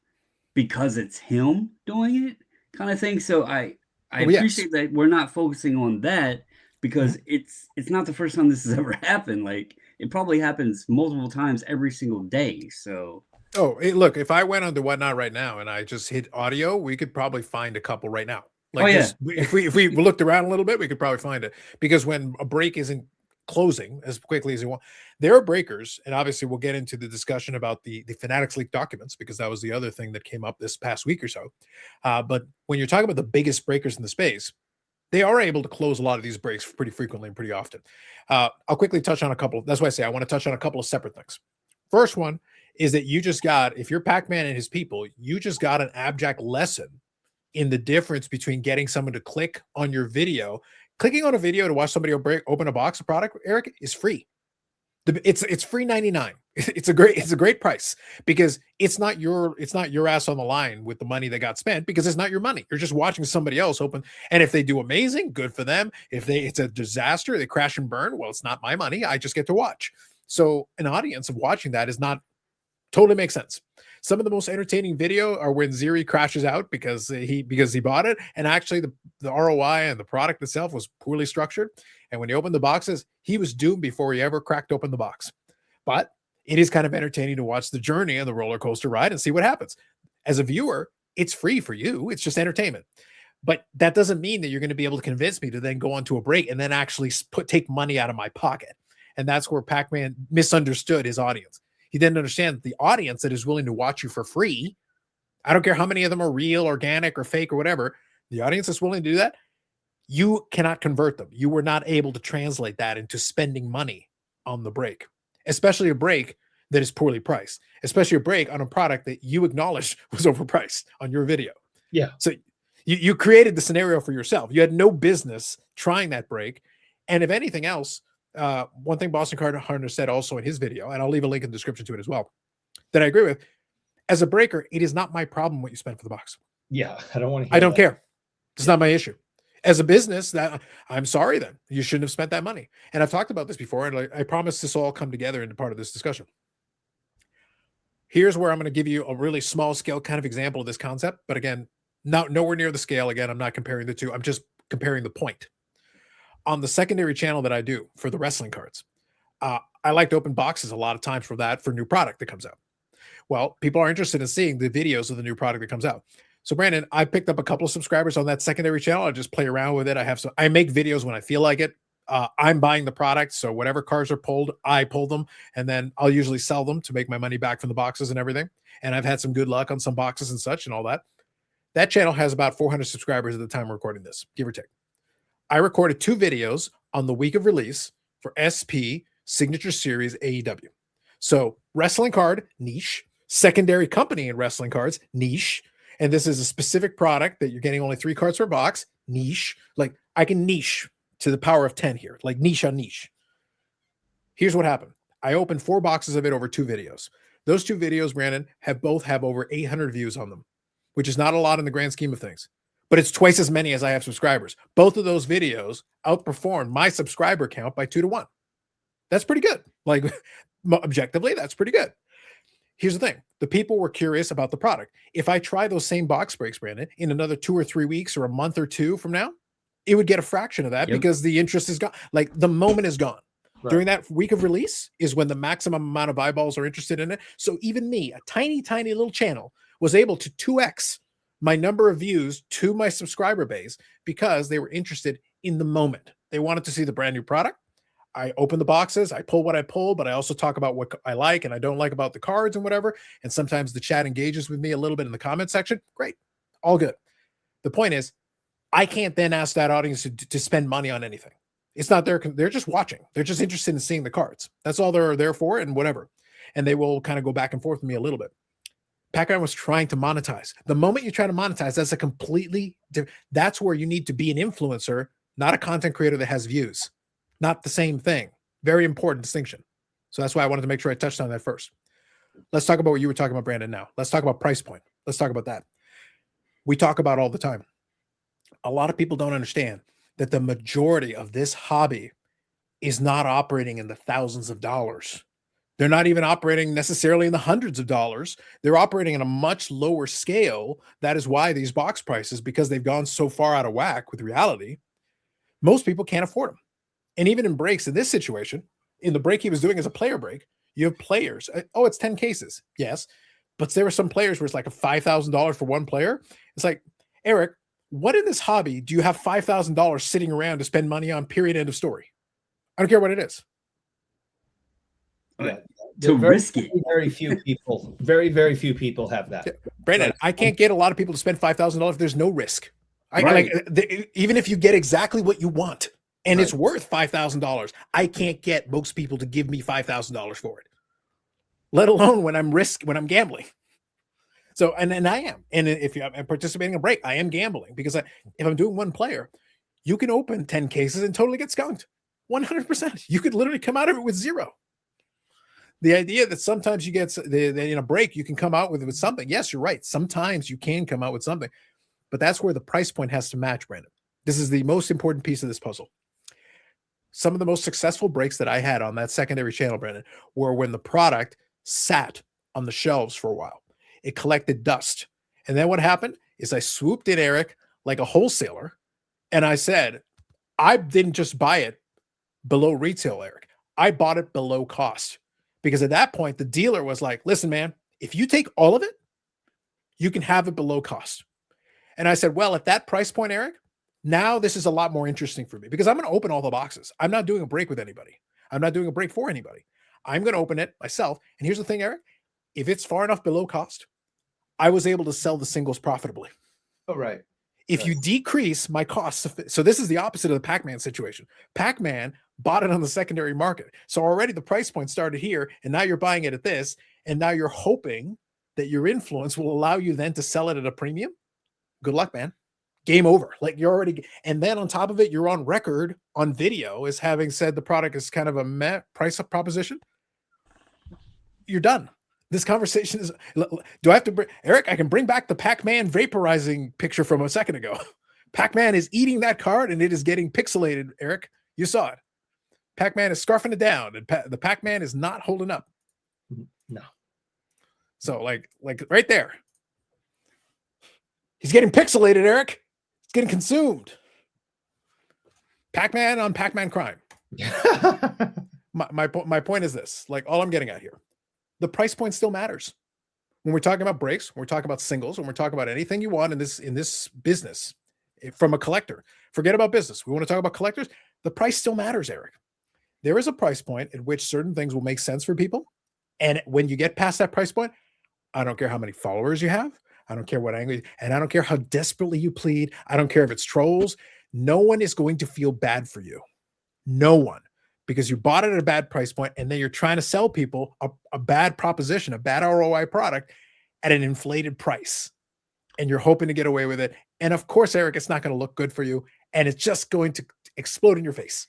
because it's him doing it kind of thing? So I appreciate that we're not focusing on that, because it's not the first time this has ever happened. Like, it probably happens multiple times every single day. So look, if I went on to Whatnot right now and I just hit audio, we could probably find a couple right now. Like, if we looked around a little bit, we could probably find it, because when a break isn't closing as quickly as you want, there are breakers. And obviously we'll get into the discussion about the Fanatics leak documents, because that was the other thing that came up this past week or so. But when you're talking about the biggest breakers in the space, they are able to close a lot of these breaks pretty frequently and pretty often. I'll quickly touch on a couple. That's why I say I want to touch on a couple of separate things. First one is that you just got, if you're Pac-Man and his people, you just got an abject lesson in the difference between getting someone to click on your video. Clicking on a video to watch somebody open a box of product, Eric, is free. It's free 99. It's a great price, because it's not your ass on the line with the money that got spent, because it's not your money. You're just watching somebody else open. And if they do amazing, good for them. If it's a disaster, they crash and burn, well, it's not my money. I just get to watch. So an audience of watching that is not totally makes sense. Some of the most entertaining video are when Zeri crashes out because he bought it, and actually the ROI and the product itself was poorly structured. And when he opened the boxes, he was doomed before he ever cracked open the box. But it is kind of entertaining to watch the journey and the roller coaster ride and see what happens. As a viewer, it's free for you. It's just entertainment. But that doesn't mean that you're going to be able to convince me to then go on to a break and then actually take money out of my pocket. And that's where Pac-Man misunderstood his audience. He didn't understand that the audience that is willing to watch you for free, I don't care how many of them are real, organic, or fake, or whatever, the audience that's willing to do that, you cannot convert them. You were not able to translate that into spending money on the break, especially a break that is poorly priced, especially a break on a product that you acknowledged was overpriced on your video. Yeah. So you created the scenario for yourself. You had no business trying that break. And if anything else, one thing Boston Card Hunter said also in his video, and I'll leave a link in the description to it as well, that I agree with. As a breaker, it is not my problem what you spend for the box. Yeah, I don't want to hear I don't that. care. It's not my issue. As a business, that I'm sorry then. You shouldn't have spent that money. And I've talked about this before, and I promise this all come together into part of this discussion. Here's where I'm going to give you a really small scale kind of example of this concept. But again, nowhere near the scale. Again, I'm not comparing the two. I'm just comparing the point. On the secondary channel that I do for the wrestling cards, I like to open boxes a lot of times for that, for new product that comes out. Well, people are interested in seeing the videos of the new product that comes out. So Brandon, I picked up a couple of subscribers on that secondary channel. I just play around with it. I make videos when I feel like it. I'm buying the product. So whatever cards are pulled, I pull them, and then I'll usually sell them to make my money back from the boxes and everything. And I've had some good luck on some boxes and such and all that. That channel has about 400 subscribers at the time we're recording this, give or take. I recorded 2 videos on the week of release for SP Signature Series AEW. So wrestling card, niche. Secondary company in wrestling cards, niche. And this is a specific product that you're getting only 3 cards per box, niche. Like I can niche to the power of 10 here, like niche on niche. Here's what happened. I opened 4 boxes of it over 2 videos. Those 2 videos, Brandon, both have over 800 views on them, which is not a lot in the grand scheme of things, but it's twice as many as I have subscribers. Both of those videos outperformed my subscriber count by 2 to 1. That's pretty good. Like objectively, that's pretty good. Here's the thing. The people were curious about the product. If I try those same box breaks, Brandon, in another 2 or 3 weeks or a month or 2 from now, it would get a fraction of that because the interest is gone. Like the moment is gone. Right. During that week of release is when the maximum amount of eyeballs are interested in it. So even me, a tiny, tiny little channel, was able to 2x my number of views to my subscriber base because they were interested in the moment. They wanted to see the brand new product. I open the boxes, I pull what I pull, but I also talk about what I like and I don't like about the cards and whatever. And sometimes the chat engages with me a little bit in the comment section. Great. All good. The point is, I can't then ask that audience to spend money on anything. It's not their, they're just watching. They're just interested in seeing the cards. That's all they're there for and whatever. And they will kind of go back and forth with me a little bit. Pacman was trying to monetize. The moment you try to monetize, that's a completely different, that's where you need to be an influencer, not a content creator that has views. Not the same thing. Very important distinction. So that's why I wanted to make sure I touched on that first. Let's talk about what you were talking about, Brandon, now. Let's talk about price point. Let's talk about that. We talk about all the time. A lot of people don't understand that the majority of this hobby is not operating in the thousands of dollars. They're not even operating necessarily in the hundreds of dollars. They're operating on a much lower scale. That is why these box prices, because they've gone so far out of whack with reality, most people can't afford them. And even in breaks in this situation, in the break he was doing as a player break, you have players. Oh, it's 10 cases. Yes. But there were some players where it's like a $5,000 for one player. It's like, Eric, what in this hobby do you have $5,000 sitting around to spend money on, period, end of story? I don't care what it is. Yeah. To risk it. Very few people, very few people have that. Yeah. Brandon, I can't get a lot of people to spend $5,000 if there's no risk. Even if you get exactly what you want, and it's worth $5,000. I can't get most people to give me $5,000 for it, let alone when I'm gambling. So, and I am. And if I'm participating in a break, I am gambling because if I'm doing one player, you can open 10 cases and totally get skunked. 100%. You could literally come out of it with 0. The idea that sometimes you get in a break, you can come out with something. Yes, you're right. Sometimes you can come out with something, but that's where the price point has to match, Brandon. This is the most important piece of this puzzle. Some of the most successful breaks that I had on that secondary channel, Brandon, were when the product sat on the shelves for a while. It collected dust. And then what happened is I swooped in, Eric, like a wholesaler. And I said, I didn't just buy it below retail, Eric. I bought it below cost. Because at that point, the dealer was like, listen, man, if you take all of it, you can have it below cost. And I said, well, at that price point, Eric, now this is a lot more interesting for me because I'm going to open all the boxes. I'm not doing a break with anybody. I'm not doing a break for anybody. I'm going to open it myself. And here's the thing, Eric, if it's far enough below cost, I was able to sell the singles profitably. Oh, right. If you decrease my costs, so this is the opposite of the Pacman situation. Pacman bought it on the secondary market. So already the price point started here, and now you're buying it at this, and now you're hoping that your influence will allow you then to sell it at a premium. Good luck, man. game over. Like you're already, and then on top of it, you're on record on video as having said the product is kind of a meh price up proposition. You're done. This conversation is. Do I have to bring Eric? I can bring back the Pac-Man vaporizing picture from a second ago. Pac-Man is eating that card and it is getting pixelated. Eric, you saw it. Pac-Man is scarfing it down, and the Pac-Man is not holding up. No. So like right there. He's getting pixelated, Eric. It's getting consumed. Pac-Man on Pac-Man crime. my point is this. Like all I'm getting at here. The price point still matters. When we're talking about breaks, when we're talking about singles, when we're talking about anything you want in this business from a collector. Forget about business. We want to talk about collectors. The price still matters, Eric. There is a price point at which certain things will make sense for people. And when you get past that price point, I don't care how many followers you have. I don't care what angle, and I don't care how desperately you plead. I don't care if it's trolls. No one is going to feel bad for you. No one. Because you bought it at a bad price point, and then you're trying to sell people a bad proposition, a bad ROI product at an inflated price. And you're hoping to get away with it. And of course, Eric, it's not going to look good for you. And it's just going to explode in your face.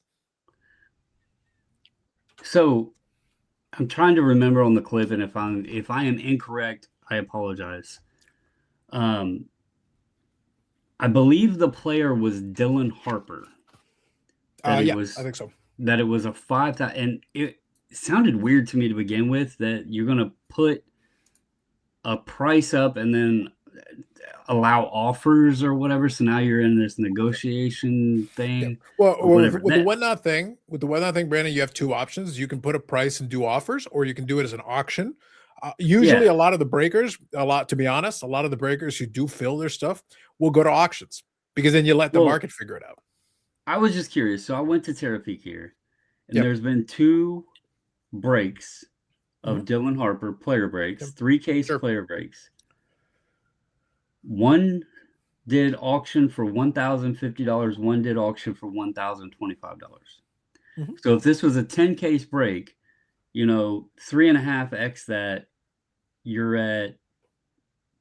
So I'm trying to remember on the clip, and if I am incorrect, I apologize. I believe the player was Dylan Harper. Yeah, I think so. That it was a 5,000, and it sounded weird to me to begin with that you're going to put a price up and then allow offers or whatever. So now you're in this negotiation thing. Yeah. Well, with the whatnot thing, Brandon, you have two options. You can put a price and do offers, or you can do it as an auction. Usually, a lot of the breakers, to be honest, a lot of the breakers who do fill their stuff will go to auctions because then you let the market figure it out. I was just curious. So I went to Terapeak here, and there's been 2 breaks of Dylan Harper player breaks, 3 case player breaks. One did auction for $1,050. One did auction for $1,025. So if this was a 10 case break, 3.5x that, you're at,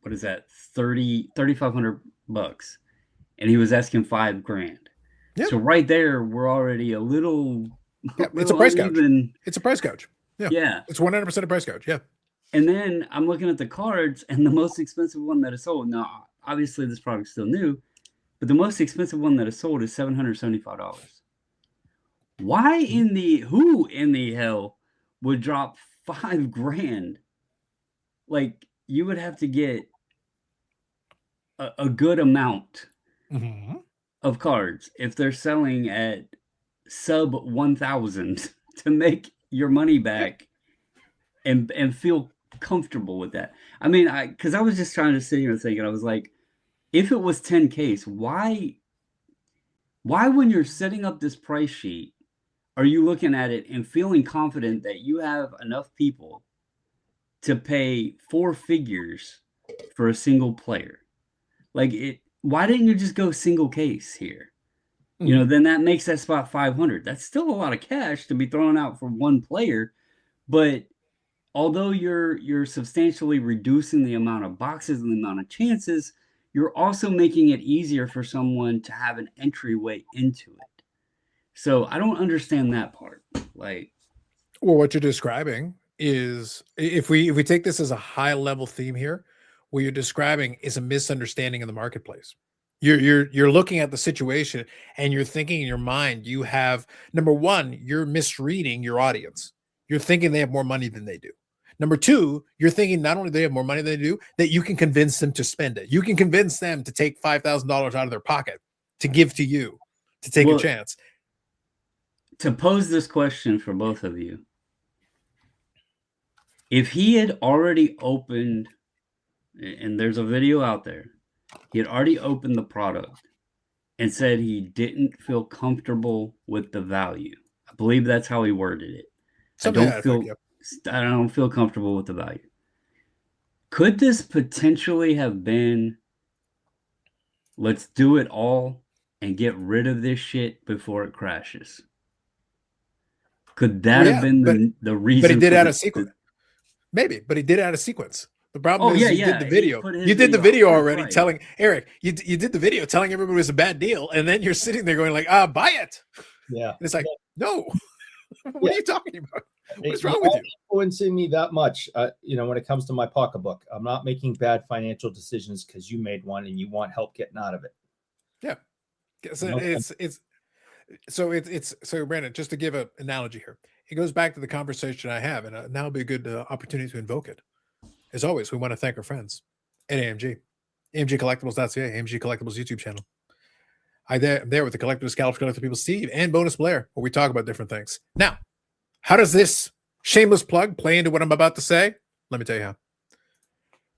what is that, $3,500, and he was asking $5,000. Yep. So right there, we're already a little. It's a price gouge. It's a price gouge. Yeah. It's 100% a price gouge. Yeah. And then I'm looking at the cards, and the most expensive one that is sold. Now, obviously, this product's still new, but the most expensive one that is sold is $775. Who in the hell would drop $5,000? Like, you would have to get a good amount of cards if they're selling at sub 1,000 to make your money back and feel comfortable with that. I mean, because I was just trying to sit here and thinking, I was like, if it was 10 case, why when you're setting up this price sheet, are you looking at it and feeling confident that you have enough people to pay 4 figures for a single player? Like, why didn't you just go single case here? Then that makes that spot 500. That's still a lot of cash to be thrown out for one player, but although you're substantially reducing the amount of boxes and the amount of chances, you're also making it easier for someone to have an entryway into it. So I don't understand that part. Like, well, what you're describing is, if we take this as a high level theme here, what you're describing is a misunderstanding in the marketplace. You're looking at the situation and you're thinking in your mind, you have, number one, you're misreading your audience. You're thinking they have more money than they do. Number two, you're thinking not only do they have more money than they do, that you can convince them to spend it. You can convince them to take $5,000 out of their pocket to give to you, to take a chance. To pose this question for both of you, if he had already opened, and there's a video out there, he had already opened the product and said he didn't feel comfortable with the value. I believe that's how he worded it. I don't feel comfortable with the value. Could this potentially have been, let's do it all and get rid of this shit before it crashes? Could that have been the reason? But he did add a sequence. Maybe, but he did add a sequence. The problem is you did the video. You did the video already telling Eric, you did the video telling everybody it was a bad deal. And then you're sitting there going like, buy it. Yeah. And it's like, no, what are you talking about? What's wrong with you? Influencing me that much, when it comes to my pocketbook, I'm not making bad financial decisions because you made one and you want help getting out of it. Yeah. So Brandon, just to give an analogy here, it goes back to the conversation I have, and now would be a good opportunity to invoke it. As always, we want to thank our friends at AMG, AMGcollectibles.ca, AMG Collectibles YouTube channel. I'm there with the Collectible Scalps, Collectible People, Steve, and Bonus Blair, where we talk about different things. Now, how does this shameless plug play into what I'm about to say? Let me tell you how.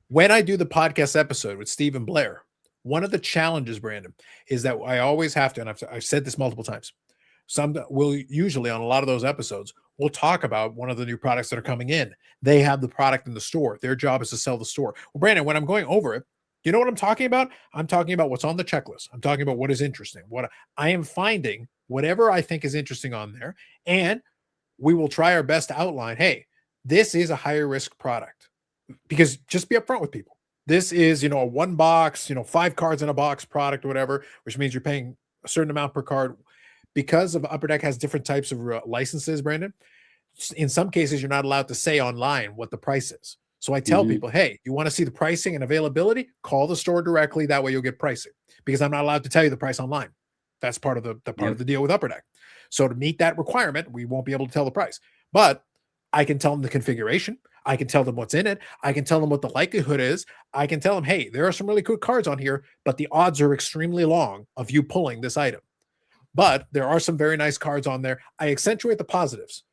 When I do the podcast episode with Steve and Blair, one of the challenges, Brandon, is that I always have to, and I've said this multiple times, we'll usually on a lot of those episodes, we'll talk about one of the new products that are coming in. They have the product in the store. Their job is to sell the store. Well, Brandon, when I'm going over it, you know what I'm talking about? I'm talking about what's on the checklist. I'm talking about what is interesting. What I am finding, whatever I think is interesting on there, and we will try our best to outline, hey, this is a higher risk product. Because just be upfront with people. This is, a one box, 5 cards in a box product or whatever, which means you're paying a certain amount per card. Because of Upper Deck has different types of licenses, Brandon, in some cases, you're not allowed to say online what the price is. So I tell people, hey, you want to see the pricing and availability? Call the store directly. That way you'll get pricing, because I'm not allowed to tell you the price online. That's part of the deal with Upper Deck. So to meet that requirement, we won't be able to tell the price, but I can tell them the configuration. I can tell them what's in it. I can tell them what the likelihood is. I can tell them, hey, there are some really good cards on here, but the odds are extremely long of you pulling this item. But there are some very nice cards on there. I accentuate the positives.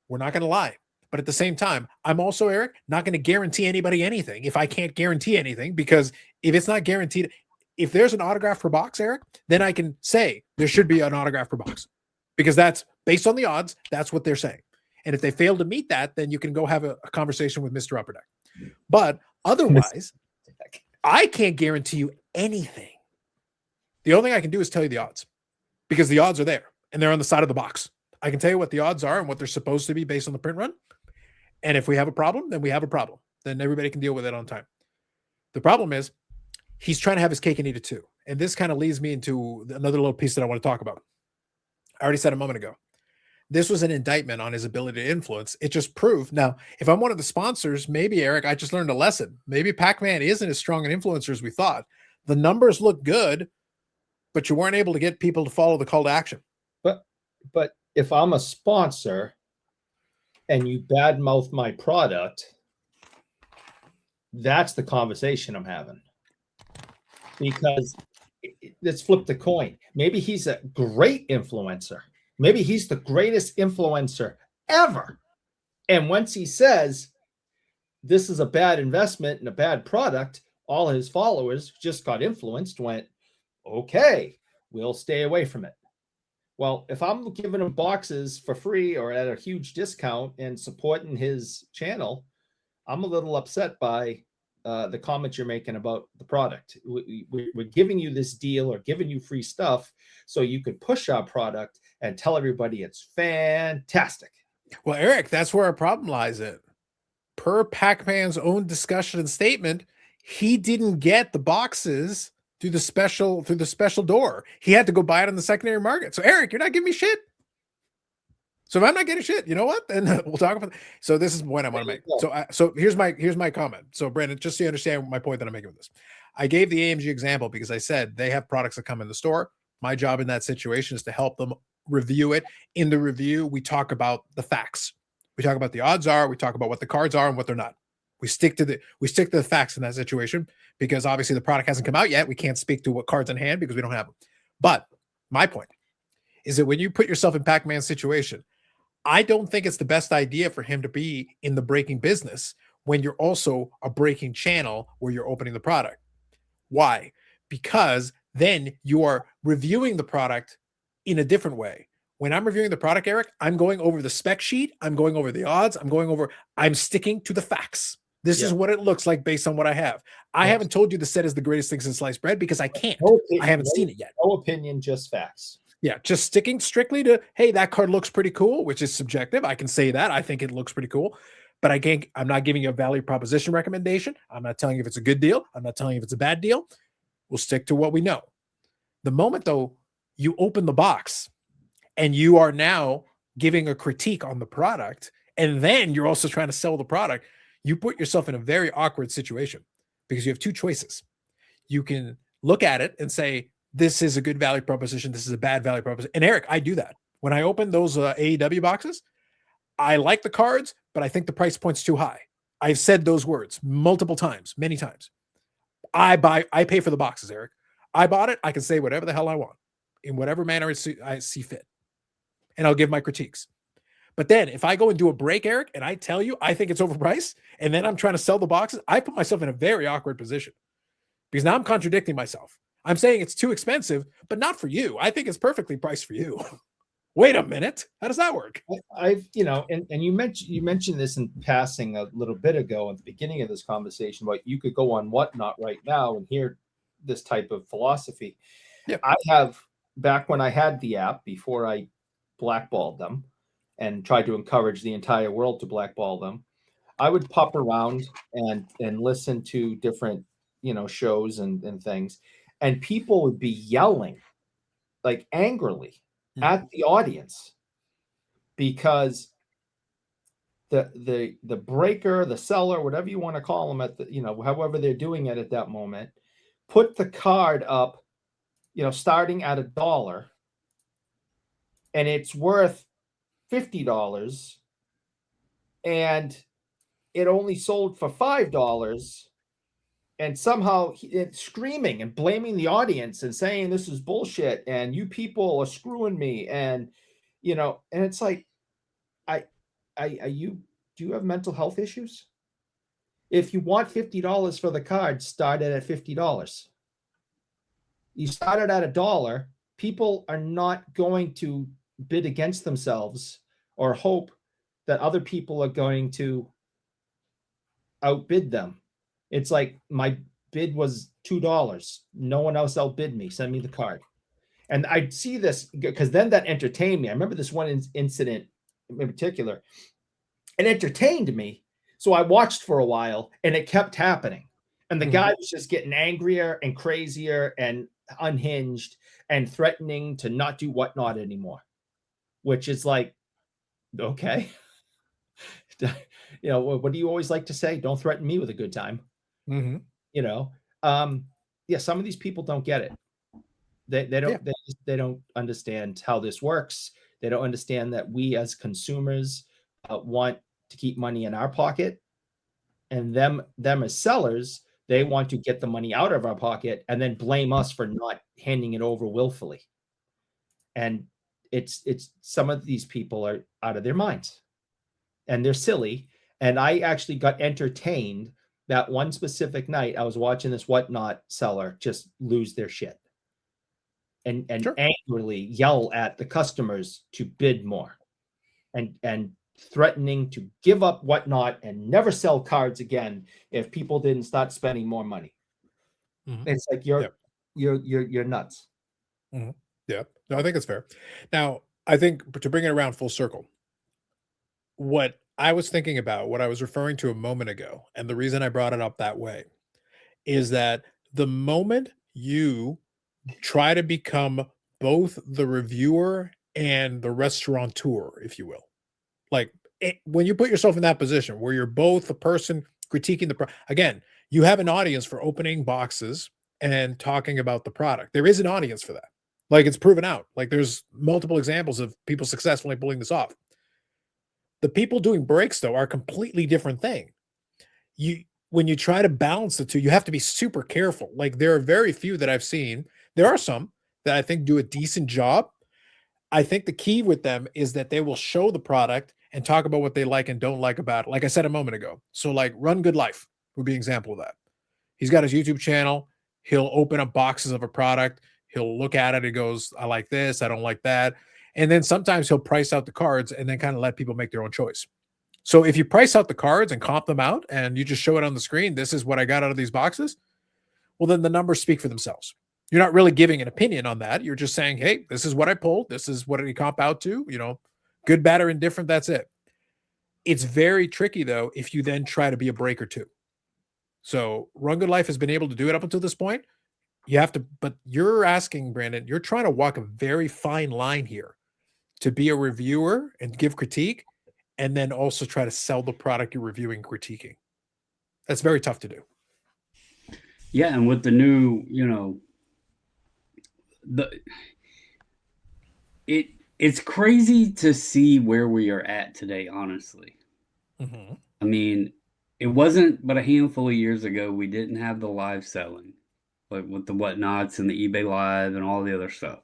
We're not going to lie. But at the same time, I'm also, Eric, not going to guarantee anybody anything if I can't guarantee anything, because if it's not guaranteed, if there's an autograph per box, Eric, then I can say there should be an autograph per box, because that's based on the odds. That's what they're saying. And if they fail to meet that, then you can go have a conversation with Mr. Upper Deck. But otherwise, I can't guarantee you anything. The only thing I can do is tell you the odds, because the odds are there and they're on the side of the box. I can tell you what the odds are and what they're supposed to be based on the print run. And if we have a problem, then we have a problem. Then everybody can deal with it on time. The problem is he's trying to have his cake and eat it too. And this kind of leads me into another little piece that I want to talk about. I already said a moment ago, this was an indictment on his ability to influence. It just proved. Now, if I'm one of the sponsors, maybe, Eric, I just learned a lesson. Maybe Pacman isn't as strong an influencer as we thought. The numbers look good, but you weren't able to get people to follow the call to action. But if I'm a sponsor and you badmouth my product, that's the conversation I'm having. Because let's flip the coin. Maybe he's a great influencer. Maybe he's the greatest influencer ever. And once he says this is a bad investment and a bad product, all his followers just got influenced, went, okay, we'll stay away from it. Well, if I'm giving him boxes for free or at a huge discount and supporting his channel, I'm a little upset by the comments you're making about the product. We're giving you this deal or giving you free stuff so you could push our product and tell everybody it's fantastic. Well, Eric, that's where our problem lies in. Per Pacman's own discussion and statement, he didn't get the boxes through the special door. He had to go buy it on the secondary market. So, Eric, you're not giving me shit. So if I'm not getting shit, you know what? Then we'll talk about it. So this is the point I want to make. So here's my comment. So Brandon, just so you understand my point that I'm making with this, I gave the AMG example because I said they have products that come in the store. My job in that situation is to help them review it. In the review, we talk about the facts. We talk about the odds are. We talk about what the cards are and what they're not. We stick to the facts in that situation, because obviously the product hasn't come out yet. We can't speak to what cards in hand because we don't have them. But my point is that when you put yourself in Pacman's situation, I don't think it's the best idea for him to be in the breaking business when you're also a breaking channel where you're opening the product. Why? Because then you are reviewing the product in a different way. When I'm reviewing the product, Eric, I'm going over the spec sheet. I'm going over the odds. I'm sticking to the facts. This is what it looks like based on what I have. I haven't told you the set is the greatest thing since sliced bread because I can't. I haven't seen it yet. No opinion, just facts. Yeah, just sticking strictly to, hey, that card looks pretty cool, which is subjective. I can say that. I think it looks pretty cool. but I'm not giving you a value proposition recommendation. I'm not telling you if it's a good deal. I'm not telling you if it's a bad deal. We'll stick to what we know. The moment, though, you open the box and you are now giving a critique on the product, and then you're also trying to sell the product, you put yourself in a very awkward situation because you have two choices. You can look at it and say, this is a good value proposition. This is a bad value proposition. And Eric, I do that. When I open those AEW boxes, I like the cards, but I think the price point's too high. I've said those words multiple times, many times. I pay for the boxes, Eric. I bought it. I can say whatever the hell I want in whatever manner I see fit. And I'll give my critiques. But then if I go and do a break, Eric, and I tell you I think it's overpriced, and then I'm trying to sell the boxes, I put myself in a very awkward position because now I'm contradicting myself. I'm saying it's too expensive, but not for you. I think it's perfectly priced for you. Wait a minute. How does that work? I've, and you mentioned this in passing a little bit ago at the beginning of this conversation, but you could go on Whatnot right now and hear this type of philosophy. Yeah. I have, back when I had the app, before I blackballed them and tried to encourage the entire world to blackball them, I would pop around and listen to different, shows and things, and people would be yelling like angrily at the audience because the breaker, the seller, whatever you want to call them, at the, however they're doing it at that moment, put the card up, starting at $1, and it's worth $50, and it only sold for $5, and somehow it's screaming and blaming the audience and saying this is bullshit and you people are screwing me, and and it's like, do you have mental health issues? If you want $50 for the card, start it at $50. You started at $1, people are not going to bid against themselves or hope that other people are going to outbid them. It's like, my bid was $2. No one else outbid me. Send me the card. And I'd see this because then that entertained me. I remember this one incident in particular. It entertained me. So I watched for a while and it kept happening. And the guy was just getting angrier and crazier and unhinged and threatening to not do Whatnot anymore, which is like, okay. What do you always like to say? Don't threaten me with a good time. Mm-hmm. Some of these people don't get it. They don't understand how this works. They don't understand that we as consumers want to keep money in our pocket, and them as sellers, they want to get the money out of our pocket and then blame us for not handing it over willfully. And it's some of these people are out of their minds and they're silly. And I actually got entertained that one specific night. I was watching this Whatnot seller just lose their shit and Sure. angrily yell at the customers to bid more and threatening to give up Whatnot and never sell cards again if people didn't start spending more money. Mm-hmm. It's like you're nuts. Mm-hmm. Yeah, no, I think it's fair. Now, I think to bring it around full circle, what I was thinking about, what I was referring to a moment ago, and the reason I brought it up that way is that the moment you try to become both the reviewer and the restaurateur, if you will, like when you put yourself in that position where you're both the person critiquing again, you have an audience for opening boxes and talking about the product. There is an audience for that. Like, it's proven out. Like, there's multiple examples of people successfully pulling this off. The people doing breaks, though, are a completely different thing. When you try to balance the two, you have to be super careful. Like, there are very few that I've seen. There are some that I think do a decent job. I think the key with them is that they will show the product and talk about what they like and don't like about it. Like I said a moment ago. So, like, Run Good Life would be an example of that. He's got his YouTube channel. He'll open up boxes of a product. He'll look at it and goes, I like this, I don't like that. And then sometimes he'll price out the cards and then kind of let people make their own choice. So if you price out the cards and comp them out and you just show it on the screen, this is what I got out of these boxes, well, then the numbers speak for themselves. You're not really giving an opinion on that. You're just saying, hey, this is what I pulled. This is what it comp out to, good, bad, or indifferent. That's it. It's very tricky though if you then try to be a breaker too. So Run Good Life has been able to do it up until this point. You have to, but you're asking, Brandon, you're trying to walk a very fine line here to be a reviewer and give critique, and then also try to sell the product you're reviewing, critiquing. That's very tough to do. Yeah, and with the new, it's crazy to see where we are at today, honestly. Mm-hmm. I mean, it wasn't but a handful of years ago we didn't have the live selling, like with the whatnots and the eBay Live and all the other stuff.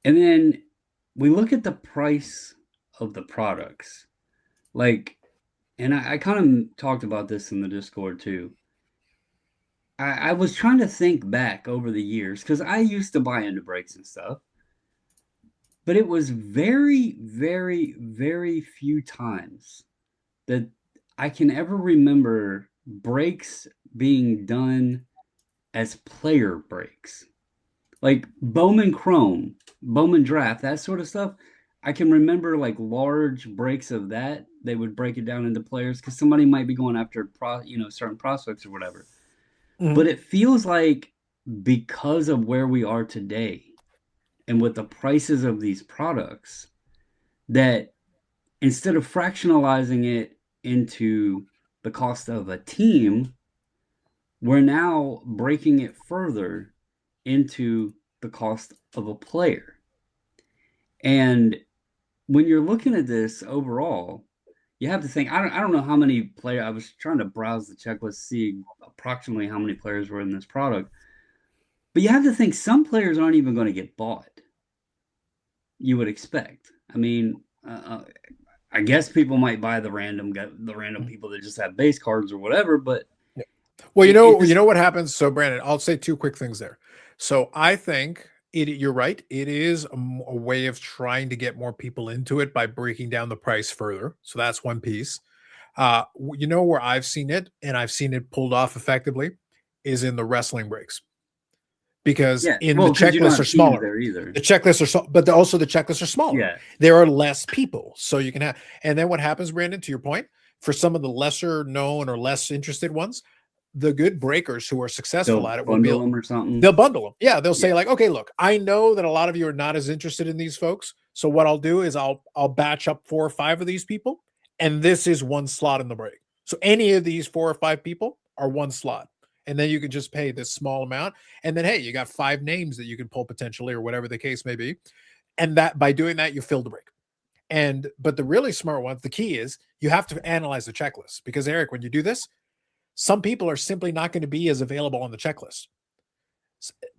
And then we look at the price of the products. Like, and I kind of talked about this in the Discord too. I was trying to think back over the years because I used to buy into breaks and stuff. But it was very, very, very few times that I can ever remember breaks being done as player breaks. Like Bowman Chrome, Bowman Draft, that sort of stuff. I can remember like large breaks of that. They would break it down into players because somebody might be going after certain prospects or whatever. Mm-hmm. But it feels like because of where we are today and with the prices of these products, that instead of fractionalizing it into the cost of a team, we're now breaking it further into the cost of a player. And when you're looking at this overall, you have to think, I don't know how many players, I was trying to browse the checklist, see approximately how many players were in this product. But you have to think some players aren't even going to get bought. You would expect. I mean, I guess people might buy the random people that just have base cards or whatever, but well, you know what happens. So, Brandon, I'll say two quick things there. So, I think you're right. It is a way of trying to get more people into it by breaking down the price further. So that's one piece. Where I've seen it, and I've seen it pulled off effectively, is in the wrestling breaks. Because the checklists are smaller. The checklists are but also the checklists are smaller. Yeah. There are less people, so you can have. And then what happens, Brandon? To your point, for some of the lesser known or less interested ones, the good breakers who are successful at it will bundle them or something. They'll bundle them. Yeah, they'll say like, okay, look, I know that a lot of you are not as interested in these folks, so what I'll do is I'll batch up 4 or 5 of these people, and this is one slot in the break. So any of these 4 or 5 people are one slot. And then you can just pay this small amount. And then, hey, you got 5 names that you can pull potentially or whatever the case may be. And that by doing that, you fill the break. But the really smart ones, the key is you have to analyze the checklist because, Eric, when you do this, some people are simply not going to be as available on the checklist.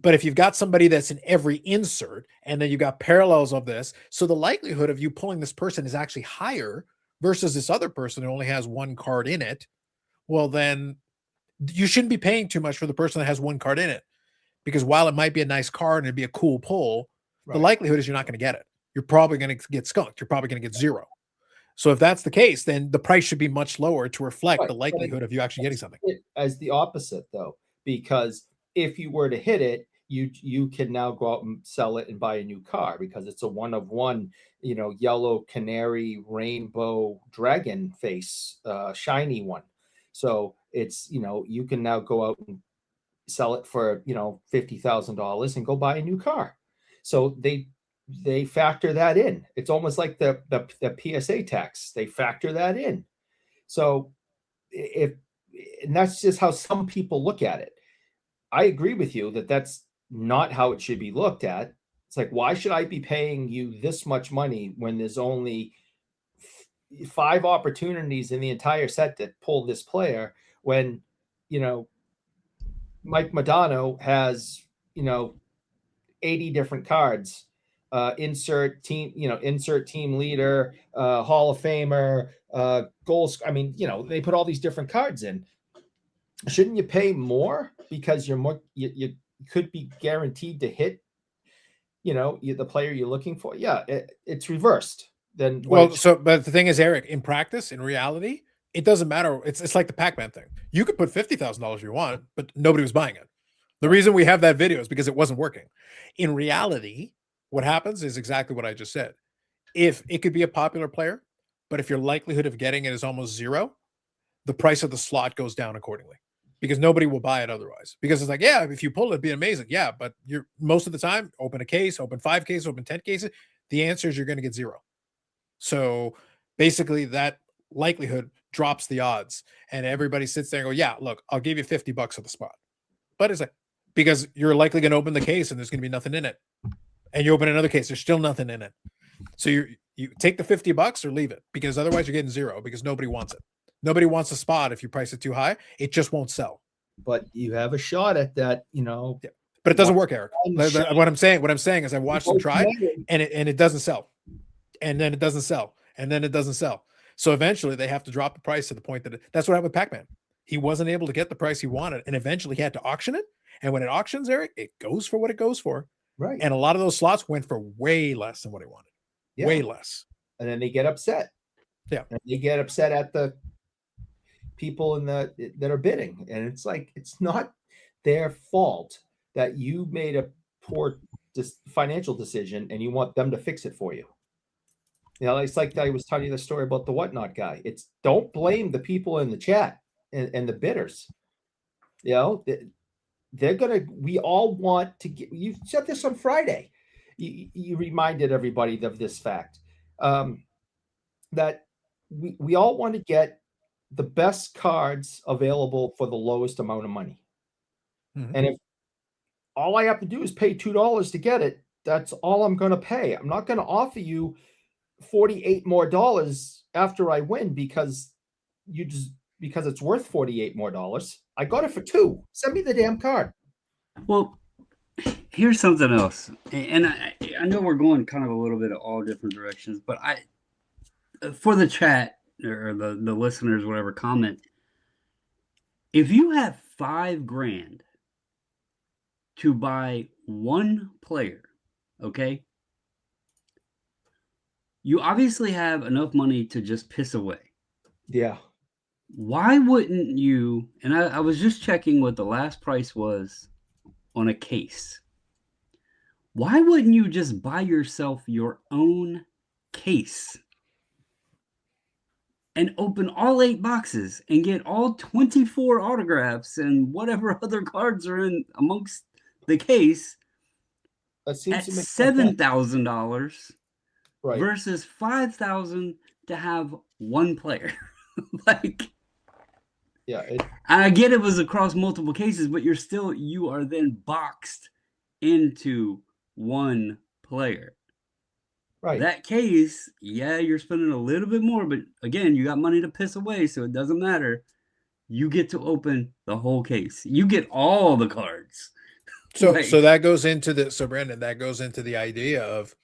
But if you've got somebody that's in every insert and then you've got parallels of this, so the likelihood of you pulling this person is actually higher versus this other person who only has 1 card in it. Well, then you shouldn't be paying too much for the person that has 1 card in it, because while it might be a nice card and it'd be a cool pull, the likelihood is you're not going to get it. You're probably going to get skunked. You're probably going to get 0. So if that's the case, then the price should be much lower to reflect the likelihood of you actually getting something. As the opposite, though, because if you were to hit it, you can now go out and sell it and buy a new car because it's a 1 of 1, yellow canary rainbow dragon face, shiny one. So it's, you can now go out and sell it for, $50,000 and go buy a new car. So they factor that in. It's almost like the PSA tax. They factor that in. So and that's just how some people look at it. I agree with you that that's not how it should be looked at. It's like, why should I be paying you this much money when there's only 5 opportunities in the entire set to pull this player when, Mike Madonna has, 80 different cards, insert team leader, Hall of Famer, goals. I mean, they put all these different cards in. Shouldn't you pay more because you're more, you could be guaranteed to hit, the player you're looking for? Yeah, it's reversed. Then but the thing is, Eric, in practice, in reality, it doesn't matter. It's like the Pacman thing. You could put $50,000 if you want, but nobody was buying it. The reason we have that video is because it wasn't working. In reality, what happens is exactly what I just said. If it could be a popular player, but if your likelihood of getting it is almost zero, the price of the slot goes down accordingly because nobody will buy it otherwise. Because it's like, yeah, if you pull it, it'd be amazing. Yeah, but you're most of the time, open a case, open 5 cases, open 10 cases. The answer is you're going to get zero. So basically, that likelihood drops the odds, and everybody sits there and go, yeah, look, I'll give you $50 at the spot. But it's like, because you're likely going to open the case and there's going to be nothing in it. And you open another case, there's still nothing in it. So you take the $50 or leave it, because otherwise you're getting zero because nobody wants it. Nobody wants a spot if you price it too high. It just won't sell. But you have a shot at that, you know. Yeah. But it doesn't work, Eric. What I'm saying is I watched them try and it doesn't sell. And then it doesn't sell. And then it doesn't sell. So eventually they have to drop the price to the point that that's what happened with Pac-Man. He wasn't able to get the price he wanted, and eventually he had to auction it. And when it auctions, Eric, it goes for what it goes for. Right. And a lot of those slots went for way less than what he wanted. Yeah. Way less. And then they get upset. Yeah. And they get upset at the people that are bidding. And it's like, it's not their fault that you made a poor financial decision and you want them to fix it for you. You know, it's like I was telling you the story about the whatnot guy. It's don't blame the people in the chat and the bidders. You know, we all want to get, you said this on Friday. You reminded everybody of this fact, that we all want to get the best cards available for the lowest amount of money. Mm-hmm. And if all I have to do is pay $2 to get it, that's all I'm going to pay. I'm not going to offer you $48 more after I win because it's worth $48 more. I got it for $2. Send me the damn card. Well, here's something else. And I know we're going kind of a little bit of all different directions, but for the chat or the listeners, whatever, comment, if you have $5,000 to buy one player, okay, you obviously have enough money to just piss away. Yeah. Why wouldn't you? And I was just checking what the last price was on a case. Why wouldn't you just buy yourself your own case and open all 8 boxes and get all 24 autographs and whatever other cards are in amongst the case at $7,000? Right. Versus $5,000 to have one player. Like, yeah, I get it was across multiple cases, but you are then boxed into one player. Right. That case, yeah, you're spending a little bit more, but again, you got money to piss away, so it doesn't matter. You get to open the whole case. You get all the cards. So that goes into Brandon, that goes into the idea of,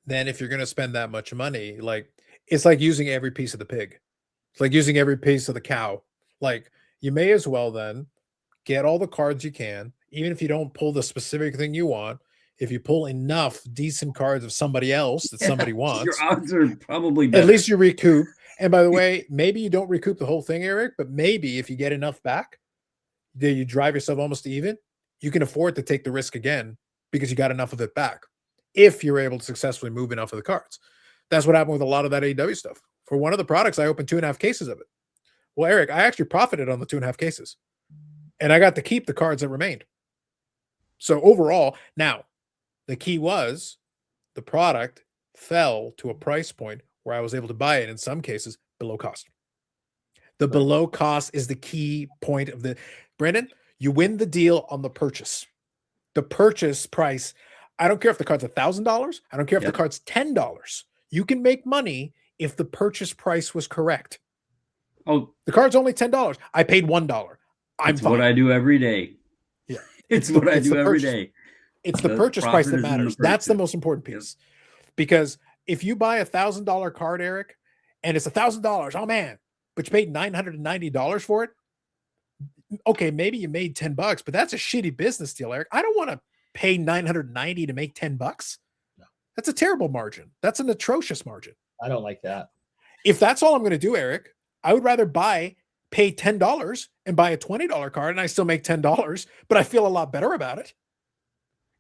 then if you're going to spend that much money, like, it's like using every piece of the pig. It's like using every piece of the cow. Like, you may as well then get all the cards you can, even if you don't pull the specific thing you want. If you pull enough decent cards of somebody else that somebody wants, your odds are probably better. At least you recoup. And by the way, maybe you don't recoup the whole thing, Eric, but maybe if you get enough back, then you drive yourself almost even. You can afford to take the risk again because you got enough of it back. If you're able to successfully move enough of the cards. That's what happened with a lot of that AEW stuff. For one of the products, I opened 2.5 cases of it. Well, Eric, I actually profited on the 2.5 cases. And I got to keep the cards that remained. So overall, now, the key was the product fell to a price point where I was able to buy it, in some cases, below cost. The below cost is the key point of the... Brandon, you win the deal on the purchase. The purchase price... I don't care if the card's $1,000. I don't care if the card's $10. You can make money if the purchase price was correct. Oh, the card's only $10. I paid $1. It's what I do every day. Yeah, it's what I do every day. It's the purchase price that matters. That's the most important piece. Because if you buy $1,000 card, Eric, and it's $1,000, oh man, but you paid $990 for it. Okay, maybe you made $10, but that's a shitty business deal, Eric. I don't want to pay $990 to make $10. No. That's a terrible margin. That's an atrocious margin. I don't like that. If that's all I'm going to do, Eric, I would rather pay $10 and buy a $20 card and I still make $10, but I feel a lot better about it.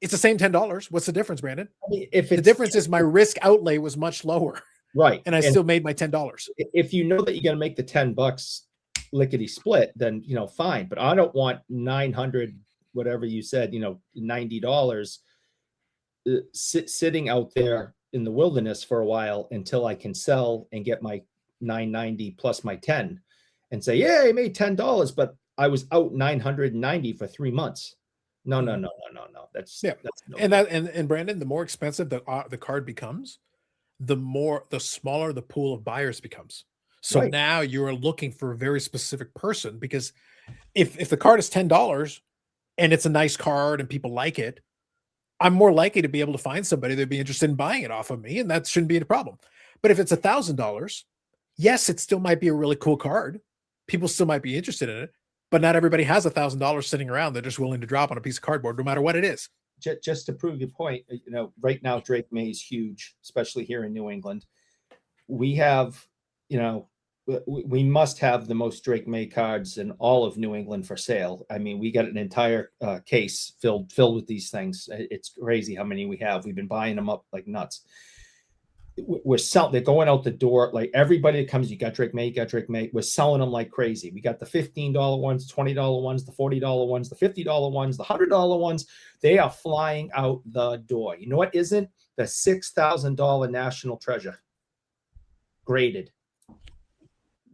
It's the same $10. What's the difference, Brandon? I mean, the difference is my risk outlay was much lower. Right. and I still made my $10. If you know that you're going to make the $10 lickety split, then, fine. But I don't want 900, whatever you said, $90 sitting out there in the wilderness for a while until I can sell and get my 990 plus my 10 and say, yeah, I made $10, but I was out 990 for 3 months. No. That's no and that and Brandon, the more expensive the card becomes, the smaller the pool of buyers becomes. So Right. now you're looking for a very specific person, because if the card is $10 and it's a nice card and people like it, I'm more likely to be able to find somebody that'd be interested in buying it off of me, and that shouldn't be a problem. But if it's $1,000, yes, it still might be a really cool card. People still might be interested in it, but not everybody has $1,000 sitting around. They're just willing to drop on a piece of cardboard, no matter what it is. Just to prove your point, right now Drake May is huge, especially here in New England. We have, we must have the most Drake May cards in all of New England for sale. I mean, we got an entire case filled with these things. It's crazy how many we have. We've been buying them up like nuts. We're selling. They're going out the door. Like everybody that comes, you got Drake May, We're selling them like crazy. We got the $15 ones, $20 ones, the $40 ones, the $50 ones, the $100 ones. They are flying out the door. You know what isn't? The $6,000 National Treasure graded.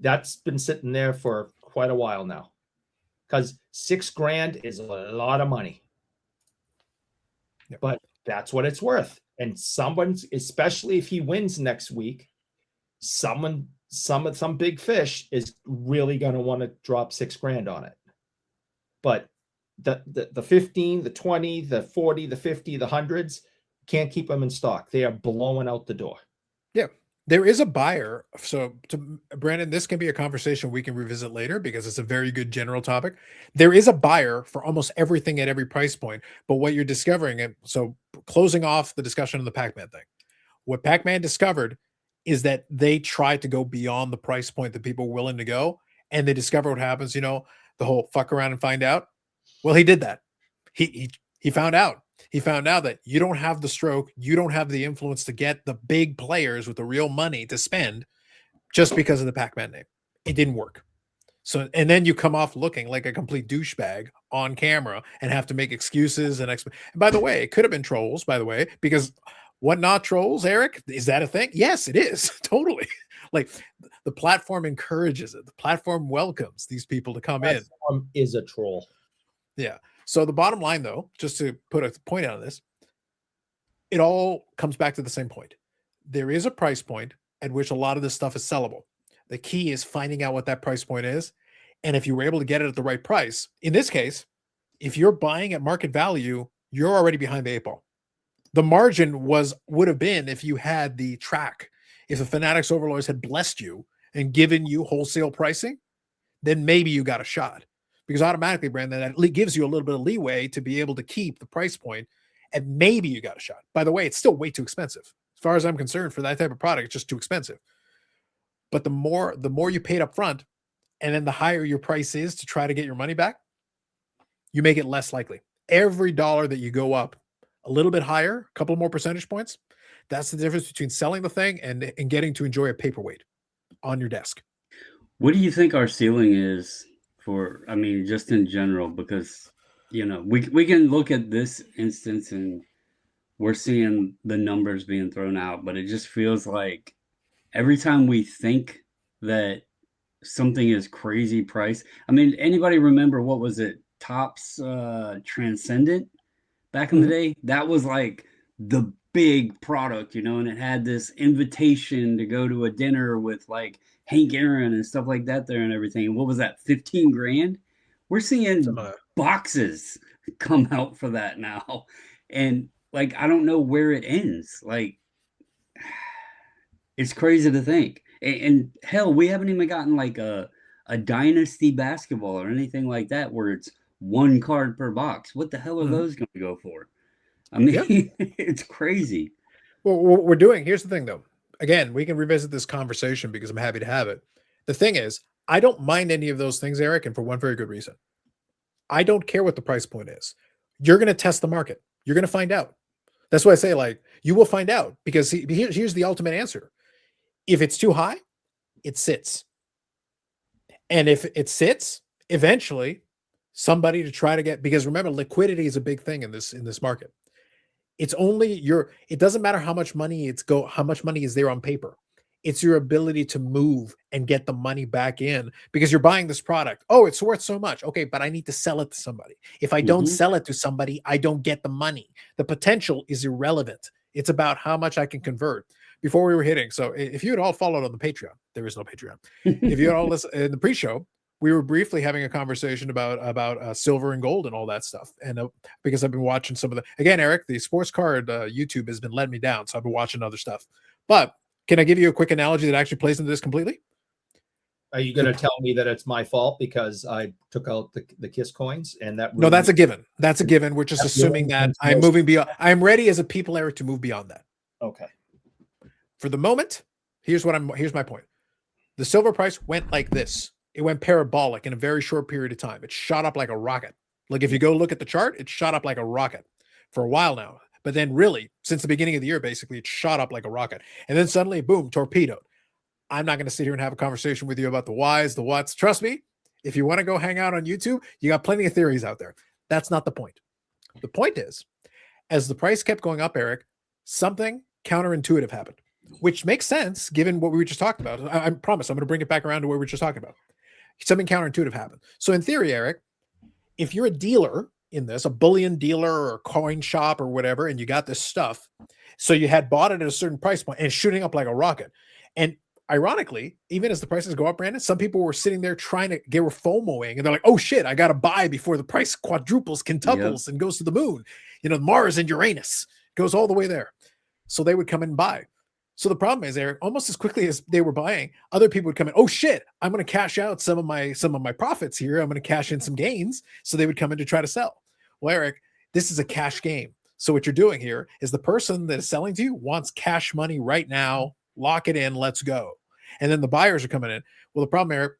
That's been sitting there for quite a while now, because $6,000 is a lot of money. Yep. But that's what it's worth. And someone's, especially if he wins next week, some big fish is really going to want to drop $6,000 on it. But the 15, the 20, the 40, the 50, the hundreds, can't keep them in stock. They are blowing out the door. Yeah. There is a buyer. So, Brandon, this can be a conversation we can revisit later, because it's a very good general topic. There is a buyer for almost everything at every price point. But what you're discovering, and so closing off the discussion on the Pacman thing, what Pacman discovered is that they tried to go beyond the price point that people were willing to go, and they discover what happens. The whole fuck around and find out. Well, he did that. He found out. He found out that you don't have the stroke, you don't have the influence to get the big players with the real money to spend just because of the Pacman name. It didn't work. So, and then you come off looking like a complete douchebag on camera and have to make excuses and by the way, it could have been trolls, by the way, because what not trolls, Eric? Is that a thing? Yes, it is. Totally. Like the platform encourages it. The platform welcomes these people to come in. Is a troll. Yeah. So the bottom line, though, just to put a point on this, it all comes back to the same point. There is a price point at which a lot of this stuff is sellable. The key is finding out what that price point is. And if you were able to get it at the right price, in this case, if you're buying at market value, you're already behind the 8 ball. The margin would have been if you had the track. If the Fanatics overlords had blessed you and given you wholesale pricing, then maybe you got a shot. Because automatically, Brandon, that gives you a little bit of leeway to be able to keep the price point, and maybe you got a shot. By the way, it's still way too expensive. As far as I'm concerned, for that type of product, it's just too expensive. But the more you paid up front, and then the higher your price is to try to get your money back, you make it less likely. Every dollar that you go up a little bit higher, a couple more percentage points, that's the difference between selling the thing and getting to enjoy a paperweight on your desk. What do you think our ceiling is for, just in general? Because, we can look at this instance and we're seeing the numbers being thrown out, but it just feels like every time we think that something is crazy price. Anybody remember, what was it? Topps Transcendent back in the day? That was like the big product, and it had this invitation to go to a dinner with like Hank Aaron and stuff like that there and everything. What was that, $15,000? We're seeing boxes come out for that now. And like, I don't know where it ends. Like, it's crazy to think. And hell, we haven't even gotten like a dynasty basketball or anything like that where it's one card per box. What the hell are those going to go for? It's crazy. Well, what we're doing, here's the thing though. Again, we can revisit this conversation because I'm happy to have it. The thing is, I don't mind any of those things, Eric, and for one very good reason. I don't care what the price point is. You're going to test the market. You're going to find out. That's why I say, like, you will find out, because here's the ultimate answer. If it's too high, it sits. And if it sits, eventually somebody to try to get, because remember, liquidity is a big thing in this market. It's only it doesn't matter how much money how much money is there on paper. It's your ability to move and get the money back in, because you're buying this product. Oh, it's worth so much. Okay, but I need to sell it to somebody. If I don't sell it to somebody, I don't get the money. The potential is irrelevant. It's about how much I can convert. Before we were hitting, so if you had all followed on the Patreon, there is no Patreon. If you had all listened in the pre-show, we were briefly having a conversation about silver and gold and all that stuff. And because I've been watching some of again, Eric, the sports card YouTube has been letting me down, so I've been watching other stuff. But can I give you a quick analogy that actually plays into this completely? Are you going to tell me that it's my fault because I took out the KISS coins and that? No, that's a given. That's a given. We're just assuming that I'm moving beyond. I'm ready as a people, Eric, to move beyond that. Okay. For the moment, here's my point. The silver price went like this. It went parabolic in a very short period of time. It shot up like a rocket. Like if you go look at the chart, it shot up like a rocket for a while now. But then really, since the beginning of the year, basically, it shot up like a rocket. And then suddenly, boom, torpedoed. I'm not going to sit here and have a conversation with you about the whys, the whats. Trust me, if you want to go hang out on YouTube, you got plenty of theories out there. That's not the point. The point is, as the price kept going up, Eric, something counterintuitive happened, which makes sense given what we were just talking about. I promise I'm going to bring it back around to what we were just talking about. Something counterintuitive happened. So in theory, Eric, if you're a dealer in this, a bullion dealer or a coin shop or whatever, and you got this stuff, so you had bought it at a certain price point and it's shooting up like a rocket. And ironically, even as the prices go up, Brandon, some people were sitting there they were FOMOing and they're like, oh shit, I got to buy before the price quadruples, quintuples, and goes to the moon. Mars and Uranus goes all the way there. So they would come and buy. So the problem is, Eric, almost as quickly as they were buying, other people would come in. Oh shit, I'm going to cash out some of my profits here. I'm going to cash in some gains. So they would come in to try to sell. Well, Eric, this is a cash game. So what you're doing here is the person that is selling to you wants cash money right now. Lock it in. Let's go. And then the buyers are coming in. Well, the problem, Eric,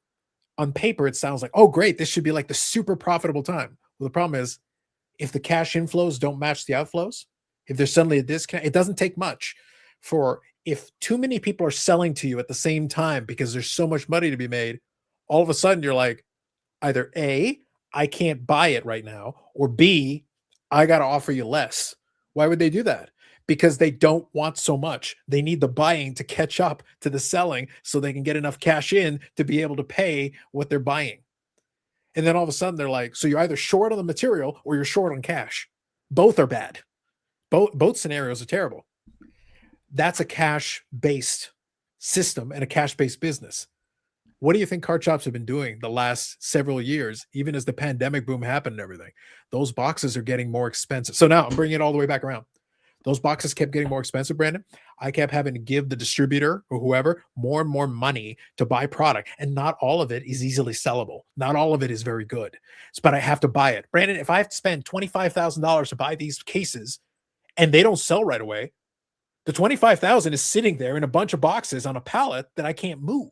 on paper, it sounds like, oh, great, this should be like the super profitable time. Well, the problem is, if the cash inflows don't match the outflows, if there's suddenly a discount, it doesn't take much if too many people are selling to you at the same time because there's so much money to be made, all of a sudden you're like, either A, I can't buy it right now, or B, I got to offer you less. Why would they do that? Because they don't want so much. They need the buying to catch up to the selling so they can get enough cash in to be able to pay what they're buying. And then all of a sudden they're like, so you're either short on the material or you're short on cash. Both are bad. Both scenarios are terrible. That's a cash-based system and a cash-based business. What do you think card shops have been doing the last several years, even as the pandemic boom happened and everything? Those boxes are getting more expensive. So now I'm bringing it all the way back around. Those boxes kept getting more expensive, Brandon. I kept having to give the distributor or whoever more and more money to buy product. And not all of it is easily sellable. Not all of it is very good. But I have to buy it. Brandon, if I have to spend $25,000 to buy these cases and they don't sell right away, the $25,000 is sitting there in a bunch of boxes on a pallet that I can't move.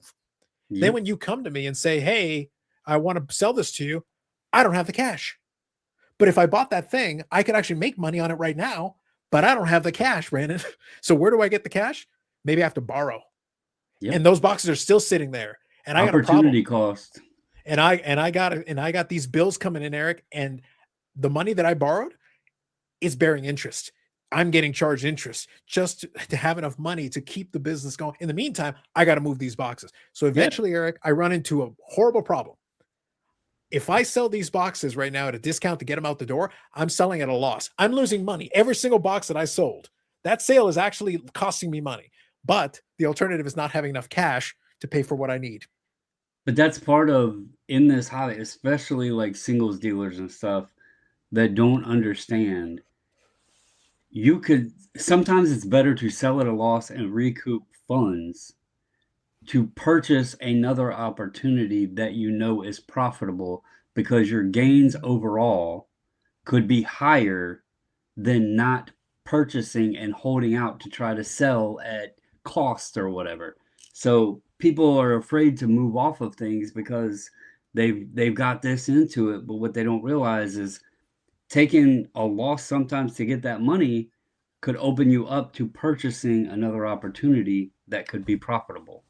Yep. Then when you come to me and say, hey, I want to sell this to you, I don't have the cash. But if I bought that thing, I could actually make money on it right now, but I don't have the cash, Brandon. So where do I get the cash? Maybe I have to borrow. Yep. And those boxes are still sitting there. And I got opportunity cost. And I got these bills coming in, Eric, and the money that I borrowed is bearing interest. I'm getting charged interest just to have enough money to keep the business going. In the meantime, I got to move these boxes. So eventually, Eric, I run into a horrible problem. If I sell these boxes right now at a discount to get them out the door, I'm selling at a loss. I'm losing money. Every single box that I sold, that sale is actually costing me money. But the alternative is not having enough cash to pay for what I need. But that's part of, in this hobby, especially like singles dealers and stuff that don't understand. Sometimes it's better to sell at a loss and recoup funds to purchase another opportunity that you know is profitable, because your gains overall could be higher than not purchasing and holding out to try to sell at cost or whatever. So people are afraid to move off of things because they've got this into it, but what they don't realize is taking a loss sometimes to get that money could open you up to purchasing another opportunity that could be profitable.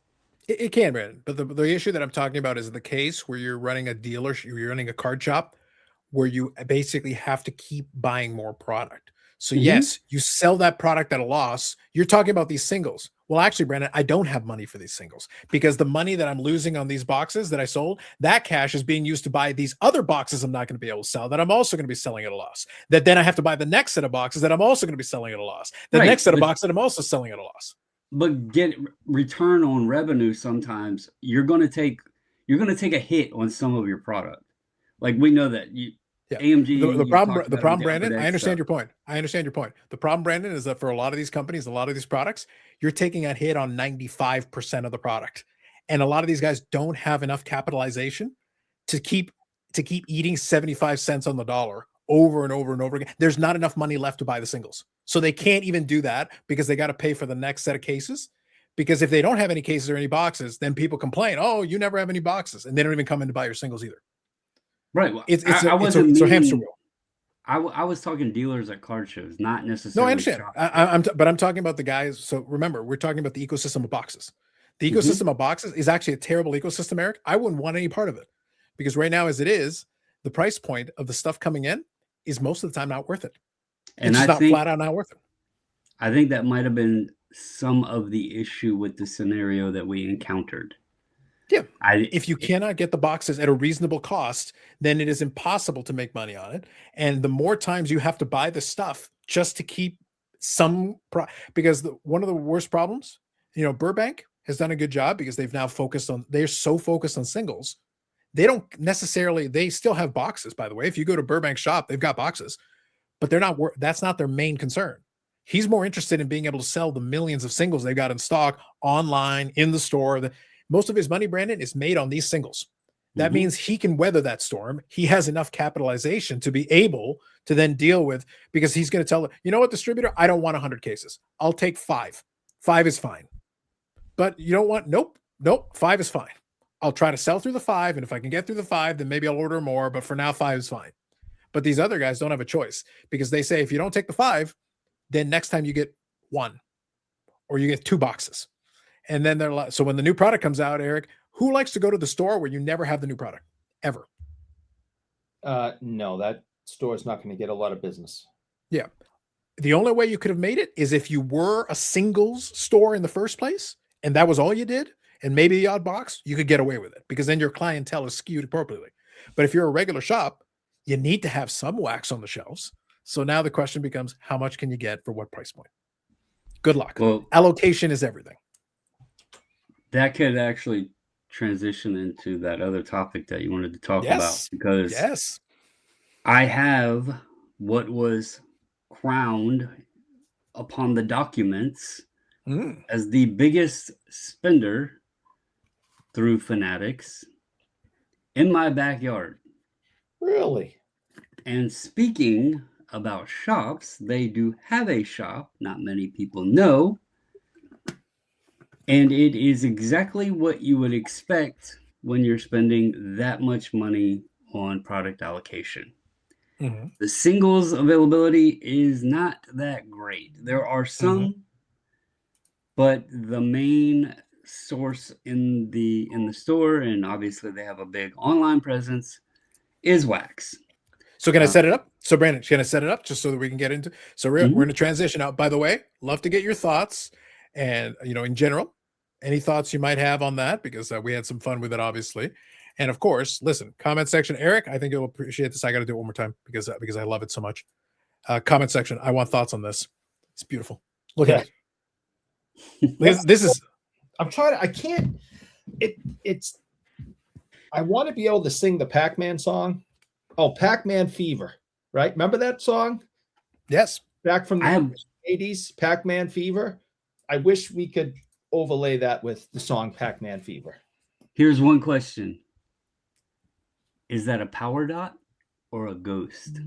It can, Brandon. But the issue that I'm talking about is the case where you're running a dealer, you're running a card shop where you basically have to keep buying more product. So yes, you sell that product at a loss. You're talking about these singles. Well, actually, Brandon, I don't have money for these singles because the money that I'm losing on these boxes that I sold, that cash is being used to buy these other boxes I'm not going to be able to sell that I'm also going to be selling at a loss. That then I have to buy the next set of boxes that I'm also going to be selling at a loss. The next set of boxes that I'm also selling at a loss. But get return on revenue sometimes you're going to take a hit on some of your product. Like we know that AMG. The problem, Brandon, I understand your point. The problem, Brandon, is that for a lot of these companies, a lot of these products, you're taking a hit on 95% of the product. And a lot of these guys don't have enough capitalization to keep eating 75 cents on the dollar over and over and over again. There's not enough money left to buy the singles. So they can't even do that because they got to pay for the next set of cases. Because if they don't have any cases or any boxes, then people complain, oh, you never have any boxes. And they don't even come in to buy your singles either. Right. Well, it's a hamster wheel. I was talking dealers at card shows, not necessarily. No, I understand. But I'm talking about the guys. So remember, we're talking about the ecosystem of boxes. The ecosystem of boxes is actually a terrible ecosystem, Eric. I wouldn't want any part of it because right now, as it is, the price point of the stuff coming in is most of the time not worth it. And it's not flat out not worth it. I think that might have been some of the issue with the scenario that we encountered. Yeah. If you cannot get the boxes at a reasonable cost, then it is impossible to make money on it. And the more times you have to buy the stuff just to keep because one of the worst problems, Burbank has done a good job because they've now they're so focused on singles. They still have boxes, by the way. If you go to Burbank shop, they've got boxes, but that's not their main concern. He's more interested in being able to sell the millions of singles they got in stock online, in the store. Most of his money, Brandon, is made on these singles. That means he can weather that storm. He has enough capitalization to be able to then deal with, because he's going to tell, you know what, distributor, I don't want 100 cases. I'll take 5. 5 is fine. But you don't want, nope, 5 is fine. I'll try to sell through the 5. And if I can get through the 5, then maybe I'll order more. But for now, 5 is fine. But these other guys don't have a choice because they say, if you don't take the 5, then next time you get 1 or you get 2 boxes. And then they're like, so when the new product comes out, Eric, who likes to go to the store where you never have the new product ever? No, that store is not going to get a lot of business. Yeah. The only way you could have made it is if you were a singles store in the first place, and that was all you did, and maybe the odd box, you could get away with it because then your clientele is skewed appropriately. But if you're a regular shop, you need to have some wax on the shelves. So now the question becomes, how much can you get for what price point? Good luck. Well, allocation is everything. That could actually transition into that other topic that you wanted to talk about, because I have what was crowned upon the documents as the biggest spender through Fanatics in my backyard. Really? And speaking about shops, they do have a shop not many people know. And it is exactly what you would expect when you're spending that much money on product allocation. The singles availability is not that great. There are some, but the main source in the store, and obviously they have a big online presence, is wax. So can I set it up? So Brandon, can I set it up just so that we can get into? So we're going to transition out. By the way, love to get your thoughts, and in general, any thoughts you might have on that, because we had some fun with it, obviously. And of course, listen, comment section, Eric, I think you'll appreciate this. I got to do it one more time because I love it so much. Comment section, I want thoughts on this. It's beautiful. Look at it. This is. I'm trying to. I can't. It's. I want to be able to sing the Packman song. Oh, Packman Fever, right? Remember that song? Yes. Back from the 80s, Packman Fever. I wish we could overlay that with the song Packman Fever. Here's one question. Is that a power dot or a ghost?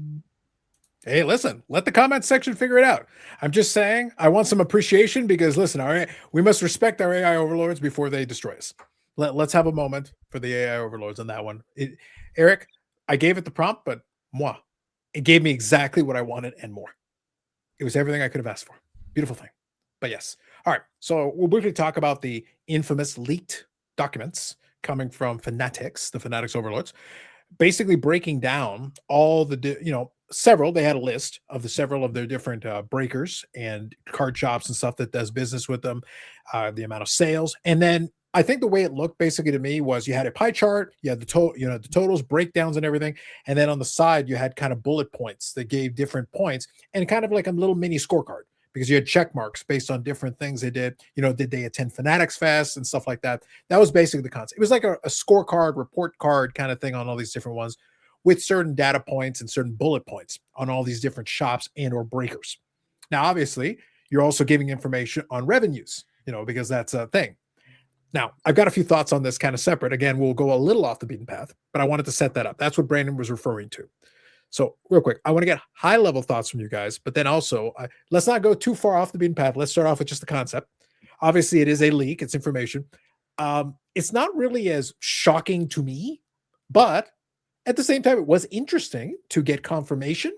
Hey, listen, let the comment section figure it out. I'm just saying, I want some appreciation because, listen, all right, we must respect our AI overlords before they destroy us. Let's have a moment for the AI overlords on that one. Eric, I gave it the prompt, but it gave me exactly what I wanted and more. It was everything I could have asked for. Beautiful thing. But yes. All right, so we'll briefly talk about the infamous leaked documents coming from Fanatics, the Fanatics overlords, basically breaking down all the several. They had a list of the several of their different breakers and card shops and stuff that does business with them, the amount of sales, and then I think the way it looked basically to me was you had a pie chart, you had the totals, breakdowns, and everything, and then on the side you had kind of bullet points that gave different points and kind of like a little mini scorecard because you had check marks based on different things they did. Did they attend Fanatics Fest and stuff like that? That was basically the concept. It was like a scorecard, report card kind of thing on all these different ones with certain data points and certain bullet points on all these different shops and or breakers. Now, obviously, you're also giving information on revenues, because that's a thing. Now, I've got a few thoughts on this kind of separate. Again, we'll go a little off the beaten path, but I wanted to set that up. That's what Brandon was referring to. So real quick, I want to get high level thoughts from you guys, but then also let's not go too far off the beaten path. Let's start off with just the concept. Obviously, it is a leak. It's information. It's not really as shocking to me, but at the same time, it was interesting to get confirmation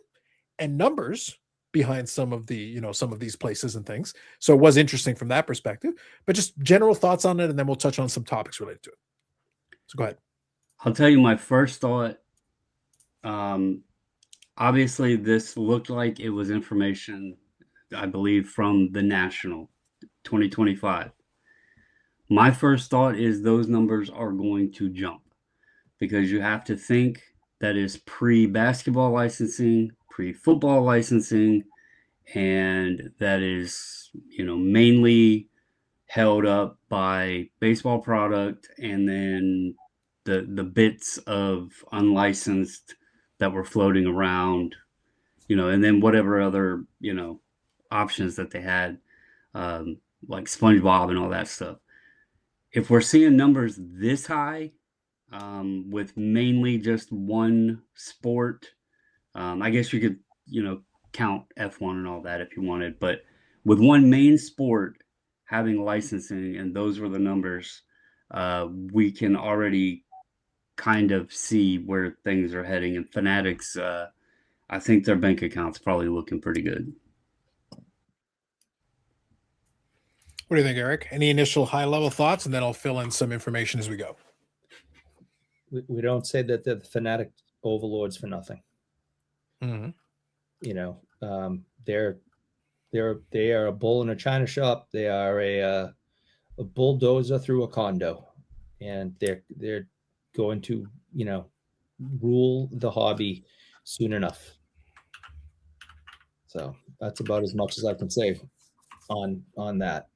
and numbers behind some of these places and things. So it was interesting from that perspective, but just general thoughts on it. And then we'll touch on some topics related to it. So go ahead. I'll tell you my first thought. Obviously this looked like it was information, I believe, from the National 2025. My first thought is those numbers are going to jump because you have to think that is pre-basketball licensing, pre-football licensing, and that is, mainly held up by baseball product and then the bits of unlicensed that were floating around, and then whatever other, options that they had, like SpongeBob and all that stuff. If we're seeing numbers this high, with mainly just one sport, I guess you could, count F1 and all that if you wanted, but with one main sport having licensing and those were the numbers, we can already kind of see where things are heading. And Fanatics, I think their bank account's probably looking pretty good. What do you think, Eric? Any initial high-level thoughts, and then I'll fill in some information as we go. We don't say that they're the Fanatic overlords for nothing. Mm-hmm. They are a bull in a china shop. They are a bulldozer through a condo, and they're going to rule the hobby soon enough. So that's about as much as I can say on that.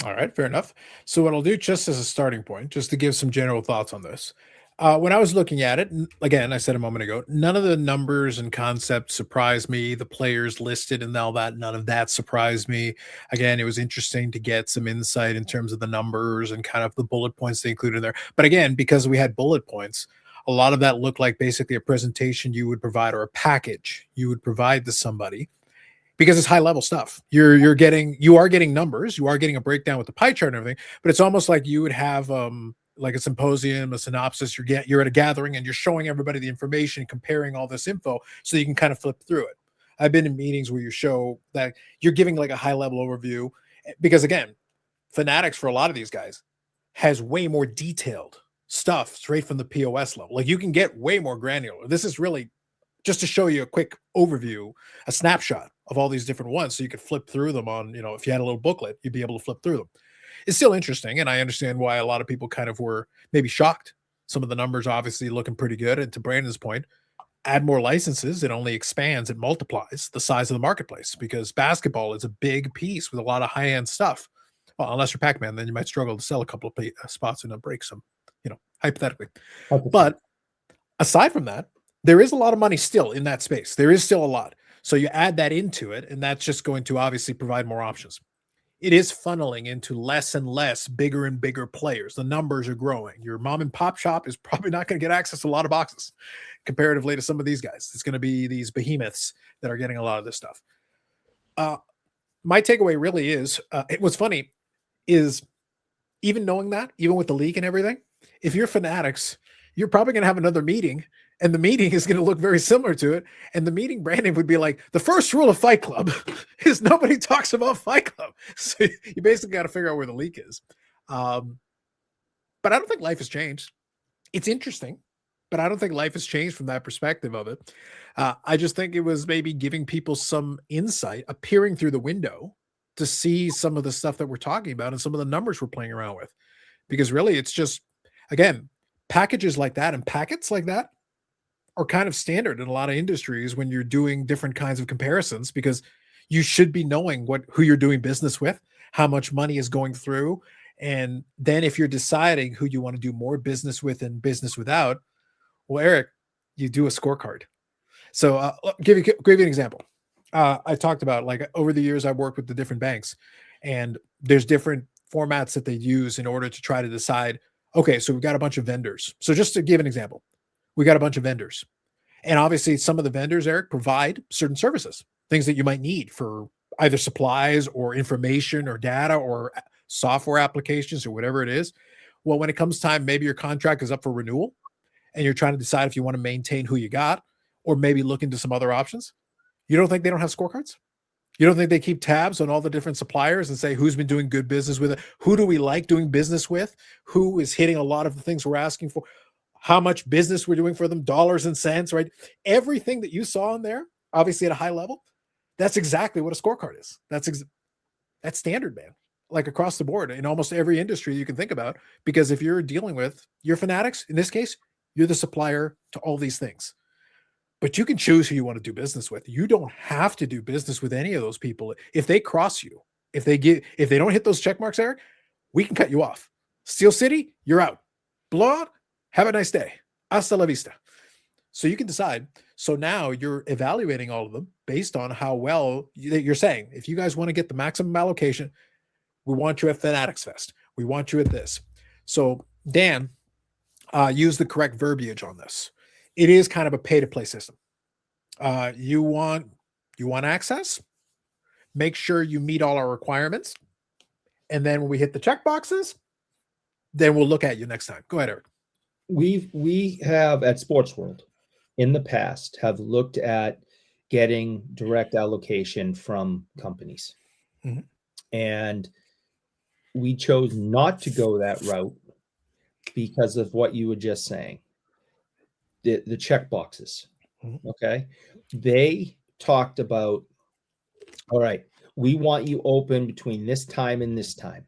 All right, fair enough. So what I'll do, just as a starting point, just to give some general thoughts on this. When I was looking at it, again, I said a moment ago, none of the numbers and concepts surprised me. The players listed and all that, none of that surprised me. Again, it was interesting to get some insight in terms of the numbers and kind of the bullet points they included in there. But again, because we had bullet points, a lot of that looked like basically a presentation you would provide or a package you would provide to somebody. Because it's high level stuff. You are getting numbers, you are getting a breakdown with the pie chart and everything, but it's almost like you would have like a symposium, a synopsis. You're at a gathering and you're showing everybody the information, comparing all this info so you can kind of flip through it. I've been in meetings where you show that you're giving like a high level overview because again, Fanatics for a lot of these guys has way more detailed stuff straight from the POS level. Like you can get way more granular. This is really just to show you a quick overview, a snapshot of all these different ones so you could flip through them on, if you had a little booklet, you'd be able to flip through them. It's still interesting, and I understand why a lot of people kind of were maybe shocked. Some of the numbers obviously looking pretty good, and to Brandon's point, add more licenses, it only expands, it multiplies the size of the marketplace because basketball is a big piece with a lot of high-end stuff. Well, unless you're Pacman, then you might struggle to sell a couple of spots and break some, hypothetically. But aside from that, there is a lot of money still in that space. There is still a lot. So you add that into it, and that's just going to obviously provide more options. It is funneling into less and less bigger and bigger players. The numbers are growing. Your mom and pop shop is probably not going to get access to a lot of boxes comparatively to some of these guys. It's going to be these behemoths that are getting a lot of this stuff. My takeaway really is, what's funny is even knowing that, even with the leak and everything, if you're Fanatics, you're probably going to have another meeting and the meeting is going to look very similar to it. And the meeting branding would be like, the first rule of Fight Club is nobody talks about Fight Club. So you basically got to figure out where the leak is. But I don't think life has changed. It's interesting, but I don't think life has changed from that perspective of it. I just think it was maybe giving people some insight, appearing through the window to see some of the stuff that we're talking about and some of the numbers we're playing around with. Because really, it's just, again, packages like that and packets like that are kind of standard in a lot of industries when you're doing different kinds of comparisons, because you should be knowing who you're doing business with, how much money is going through. And then if you're deciding who you want to do more business with and business without, well, Eric, you do a scorecard. So I'll give you an example. I talked about, like, over the years, I've worked with the different banks, and there's different formats that they use in order to try to decide, okay, so we've got a bunch of vendors. So just to give an example, we got a bunch of vendors. And obviously some of the vendors, Eric, provide certain services, things that you might need for either supplies or information or data or software applications or whatever it is. Well, when it comes time, maybe your contract is up for renewal and you're trying to decide if you want to maintain who you got or maybe look into some other options. You don't think they don't have scorecards? You don't think they keep tabs on all the different suppliers and say, who's been doing good business with it? Who do we like doing business with? Who is hitting a lot of the things we're asking for? How much business we're doing for them, dollars and cents, right? Everything that you saw in there, obviously at a high level, that's exactly what a scorecard is. That's standard, man. Like across the board in almost every industry you can think about, because if you're dealing with your Fanatics, in this case, you're the supplier to all these things. But you can choose who you want to do business with. You don't have to do business with any of those people. If they cross you, if they don't hit those check marks, Eric, we can cut you off. Steel City, you're out. Blowout, have a nice day. Hasta la vista. So you can decide. So now you're evaluating all of them based on how well you're saying, if you guys want to get the maximum allocation, we want you at Fanatics Fest. We want you at this. So Dan, use the correct verbiage on this. It is kind of a pay-to-play system. You want access, make sure you meet all our requirements. And then when we hit the check boxes, then we'll look at you next time. Go ahead, Eric. We have at Sports World in the past have looked at getting direct allocation from companies. Mm-hmm. And we chose not to go that route because of what you were just saying. The check boxes. Mm-hmm. Okay. They talked about, all right, we want you open between this time and this time.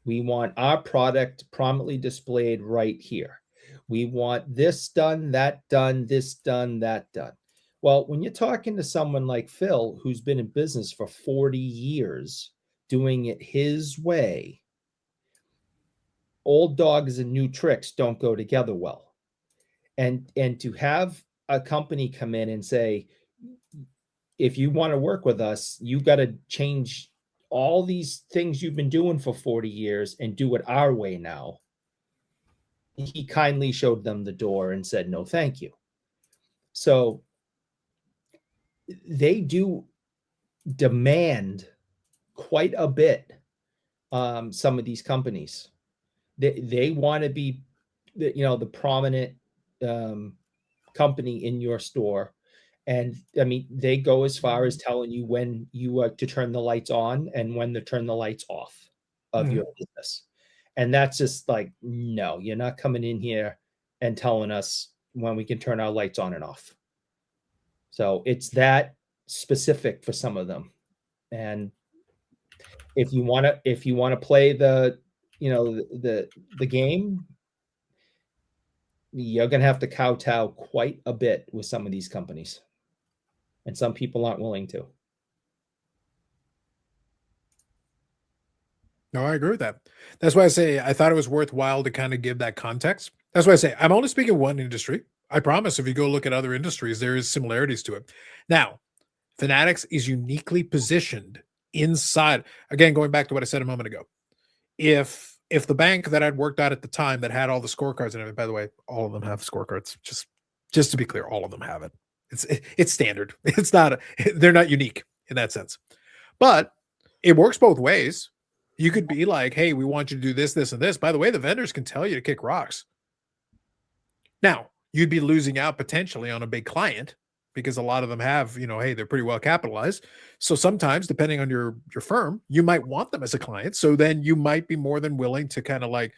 We want our product prominently displayed right here. We want this done, that done, this done, that done. Well, when you're talking to someone like Phil, who's been in business for 40 years, doing it his way, old dogs and new tricks don't go together well. And to have a company come in and say, if you want to work with us, you got to change all these things you've been doing for 40 years and do it our way now. He kindly showed them the door and said, no, thank you. So they do demand quite a bit. Some of these companies, they want to be, the prominent company in your store. And I mean, they go as far as telling you when you are to turn the lights on and when to turn the lights off of your business. And that's just like, no, you're not coming in here and telling us when we can turn our lights on and off. So it's that specific for some of them. And if you want to play the game, you're going to have to kowtow quite a bit with some of these companies. And some people aren't willing to. No, I agree with that. That's why I say I thought it was worthwhile to kind of give that context. That's why I say I'm only speaking one industry. I promise if you go look at other industries, there is similarities to it. Now, Fanatics is uniquely positioned inside. Again, going back to what I said a moment ago. If the bank that I'd worked at the time that had all the scorecards and everything, by the way, all of them have scorecards. Just to be clear, all of them have it. It's standard. It's not they're not unique in that sense. But it works both ways. You could be like, hey, we want you to do this, this, and this. By the way, the vendors can tell you to kick rocks. Now, you'd be losing out potentially on a big client because a lot of them have, hey, they're pretty well capitalized. So sometimes, depending on your firm, you might want them as a client. So then you might be more than willing to kind of like,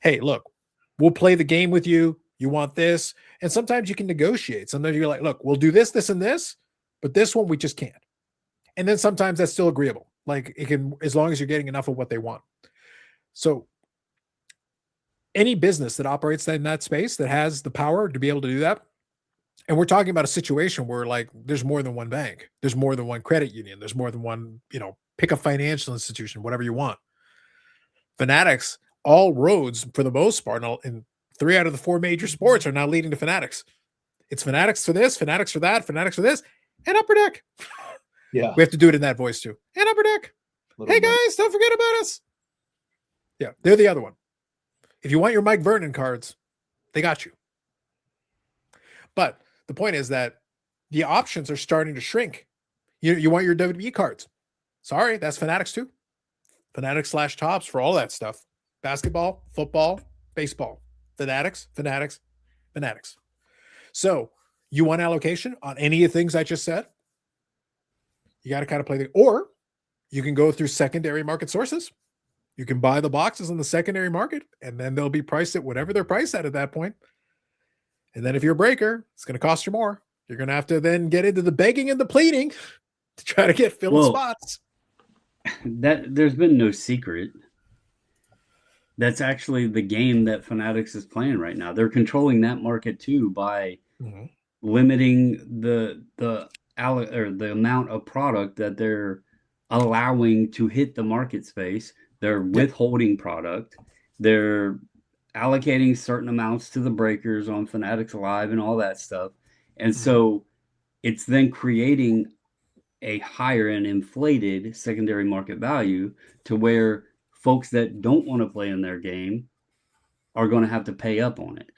hey, look, we'll play the game with you. You want this. And sometimes you can negotiate. Sometimes you're like, look, we'll do this, this, and this, but this one we just can't. And then sometimes that's still agreeable. Like it can, as long as you're getting enough of what they want. So any business that operates in that space that has the power to be able to do that, and we're talking about a situation where like there's more than one bank, there's more than one credit union, there's more than one, pick a financial institution, whatever you want. Fanatics, all roads for the most part, in 3 out of the 4 major sports are now leading to Fanatics. It's Fanatics for this, Fanatics for that, Fanatics for this, and Upper Deck. Yeah. We have to do it in that voice too. And Upper Deck. Hey guys, don't forget about us. Yeah, they're the other one. If you want your Mike Vernon cards, they got you. But the point is that the options are starting to shrink. You want your WWE cards. Sorry, that's Fanatics too. Fanatics/Tops for all that stuff. Basketball, football, baseball. Fanatics. So you want allocation on any of the things I just said? You got to kind of play or you can go through secondary market sources. You can buy the boxes in the secondary market, and then they'll be priced at whatever they're priced at that point. And then if you're a breaker, it's going to cost you more. You're going to have to then get into the begging and the pleading to try to get filled spots. That there's been no secret. That's actually the game that Fanatics is playing right now. They're controlling that market too by limiting the amount of product that they're allowing to hit the market space. They're withholding product. They're allocating certain amounts to the breakers on Fanatics Live and all that stuff. And so it's then creating a higher and inflated secondary market value to where folks that don't want to play in their game are going to have to pay up on it.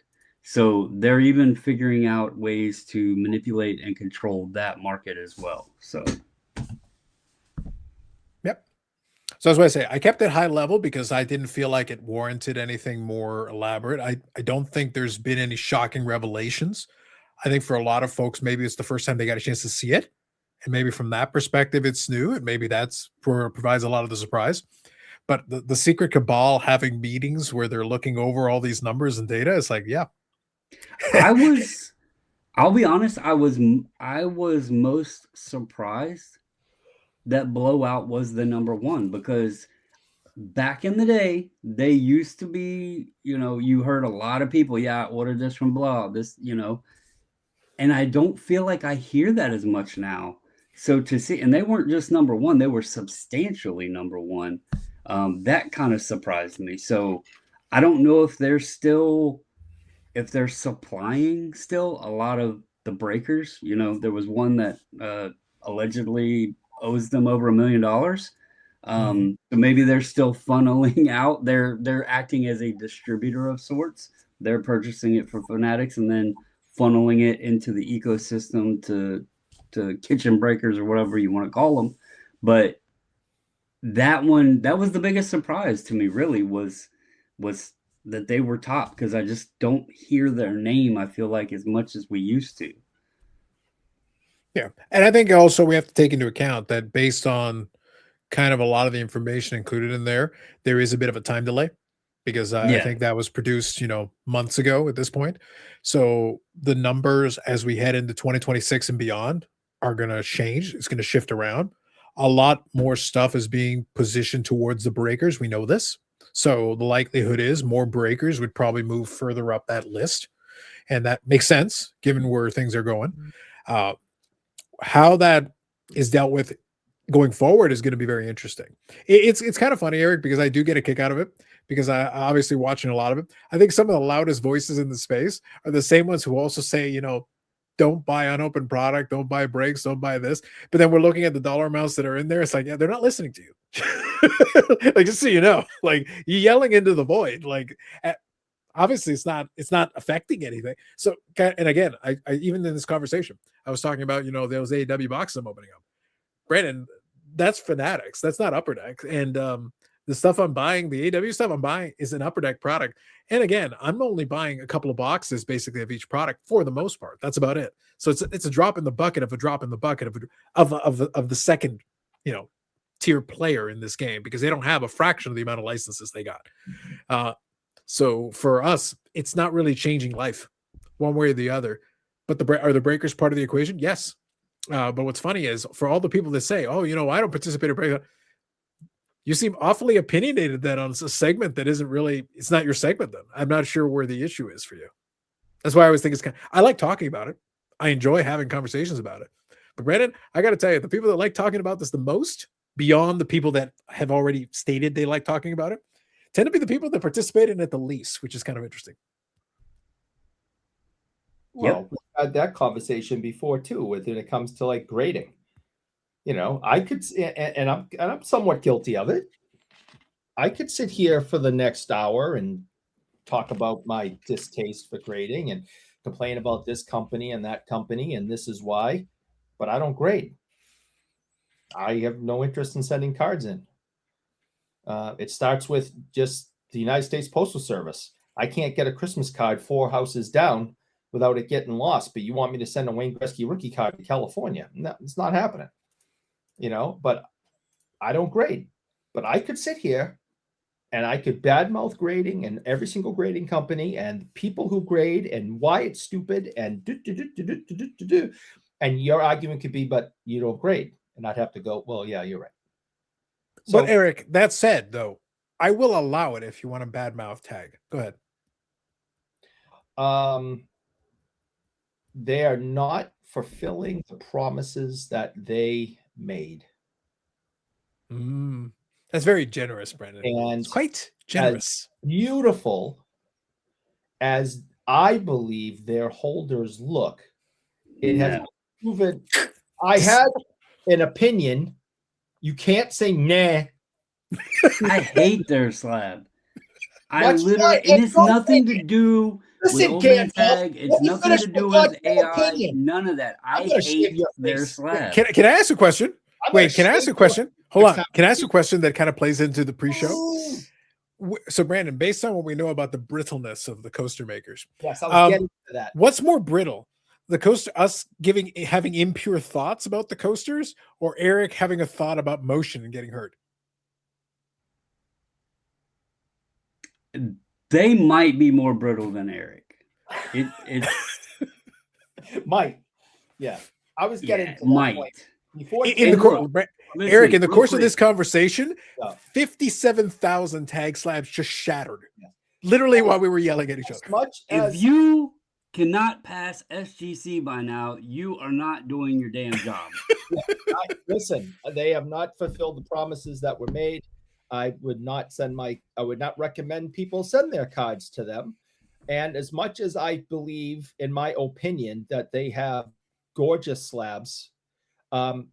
So they're even figuring out ways to manipulate and control that market as well. So So that's why I say I kept it high level because I didn't feel like it warranted anything more elaborate. I don't think there's been any shocking revelations. I think for a lot of folks, maybe it's the first time they got a chance to see it. And maybe from that perspective, it's new. And maybe that's where it provides a lot of the surprise. But the secret cabal having meetings where they're looking over all these numbers and data, it's like, yeah. I'll be honest, I was most surprised that Blowout was the number one, because back in the day, they used to be, you heard a lot of people, I ordered this from Blowout, this, and I don't feel like I hear that as much now. So to see, and they weren't just number one, they were substantially number one. That kind of surprised me. So I don't know if they're supplying still a lot of the breakers. There was one that allegedly owes them over $1 million. So maybe they're still funneling out. They're acting as a distributor of sorts. They're purchasing it for Fanatics and then funneling it into the ecosystem to kitchen breakers or whatever you want to call them. But that was the biggest surprise to me, really, was that they were top, because I just don't hear their name, I feel like, as much as we used to. Yeah. And I think also we have to take into account that based on kind of a lot of the information included in there is a bit of a time delay, because I think that was produced, months ago at this point. So the numbers as we head into 2026 and beyond are going to change. It's going to shift around. A lot more stuff is being positioned towards the breakers. We know this. So the likelihood is more breakers would probably move further up that list. And that makes sense given where things are going. How that is dealt with going forward is going to be very interesting. It's kind of funny, Eric, because I do get a kick out of it, because I obviously watching a lot of it. I think some of the loudest voices in the space are the same ones who also say, don't buy unopened product, don't buy breaks, don't buy this. But then we're looking at the dollar amounts that are in there. It's like, they're not listening to you. Like, just so you know, like, you're yelling into the void. Like, obviously it's not affecting anything. So, and again, I even in this conversation, I was talking about, those AEW boxes I'm opening up. Brandon, that's Fanatics. That's not Upper Deck. And The stuff I'm buying, the AW stuff I'm buying, is an Upper Deck product. And again, I'm only buying a couple of boxes basically of each product for the most part. That's about it. So it's a drop in the bucket of a drop in the bucket of the second, tier player in this game, because they don't have a fraction of the amount of licenses they got. So for us, it's not really changing life one way or the other. But are the breakers part of the equation? Yes. But what's funny is, for all the people that say, "Oh, I don't participate in breakers," you seem awfully opinionated that on a segment that isn't really, it's not your segment. Then I'm not sure where the issue is for you. That's why I always think I like talking about it. I enjoy having conversations about it. But Brandon, I got to tell you, the people that like talking about this the most, beyond the people that have already stated they like talking about it, tend to be the people that participate in it the least, which is kind of interesting. Well, we've had that conversation before too, when it comes to like grading. I could, and I'm somewhat guilty of it. I could sit here for the next hour and talk about my distaste for grading and complain about this company and that company, and this is why, but I don't grade. I have no interest in sending cards in. It starts with just the United States Postal Service. I can't get a Christmas card 4 houses down without it getting lost, but you want me to send a Wayne Gretzky rookie card to California? No, it's not happening. But I don't grade. But I could sit here and I could badmouth grading and every single grading company and people who grade and why it's stupid and do. And your argument could be, but you don't grade. And I'd have to go, well, yeah, you're right. So, but Eric, that said, though, I will allow it if you want a badmouth tag. Go ahead. They are not fulfilling the promises that they made. That's very generous, Brandon. And it's quite generous. As beautiful as I believe their holders look, it has proven. I had an opinion. You can't say nah. I hate their slab. It's nothing to do with old man tag. It's nothing to do with AI. None of that. I hate their slab. Can I ask a question? Wait, can I ask a question? Hold on. Can I ask a question that kind of plays into the pre-show? So, Brandon, based on what we know about the brittleness of the coaster makers, yes, I was getting to that. What's more brittle? The coaster, us having impure thoughts about the coasters, or Eric having a thought about motion and getting hurt? They might be more brittle than Eric. It might. Yeah. I was getting to might. Eric, in the course of this conversation, 57,000 tag slabs just shattered. Yeah. Literally while we were yelling at each other. If you cannot pass SGC by now, you are not doing your damn job. Listen, they have not fulfilled the promises that were made. I would not recommend people send their cards to them. And as much as I believe, in my opinion, that they have gorgeous slabs,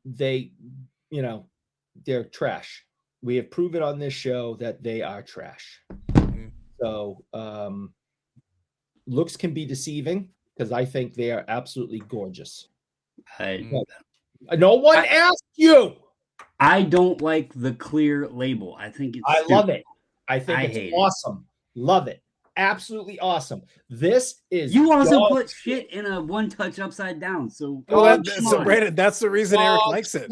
they're trash. We have proven on this show that they are trash. Mm-hmm. So looks can be deceiving, because I think they are absolutely gorgeous. No one asked you. I don't like the clear label. I think it's stupid. Love it. I think it's awesome. Love it. Absolutely awesome. This is you also put shit in a one-touch upside down. So Brandon, that's the reason Eric likes it.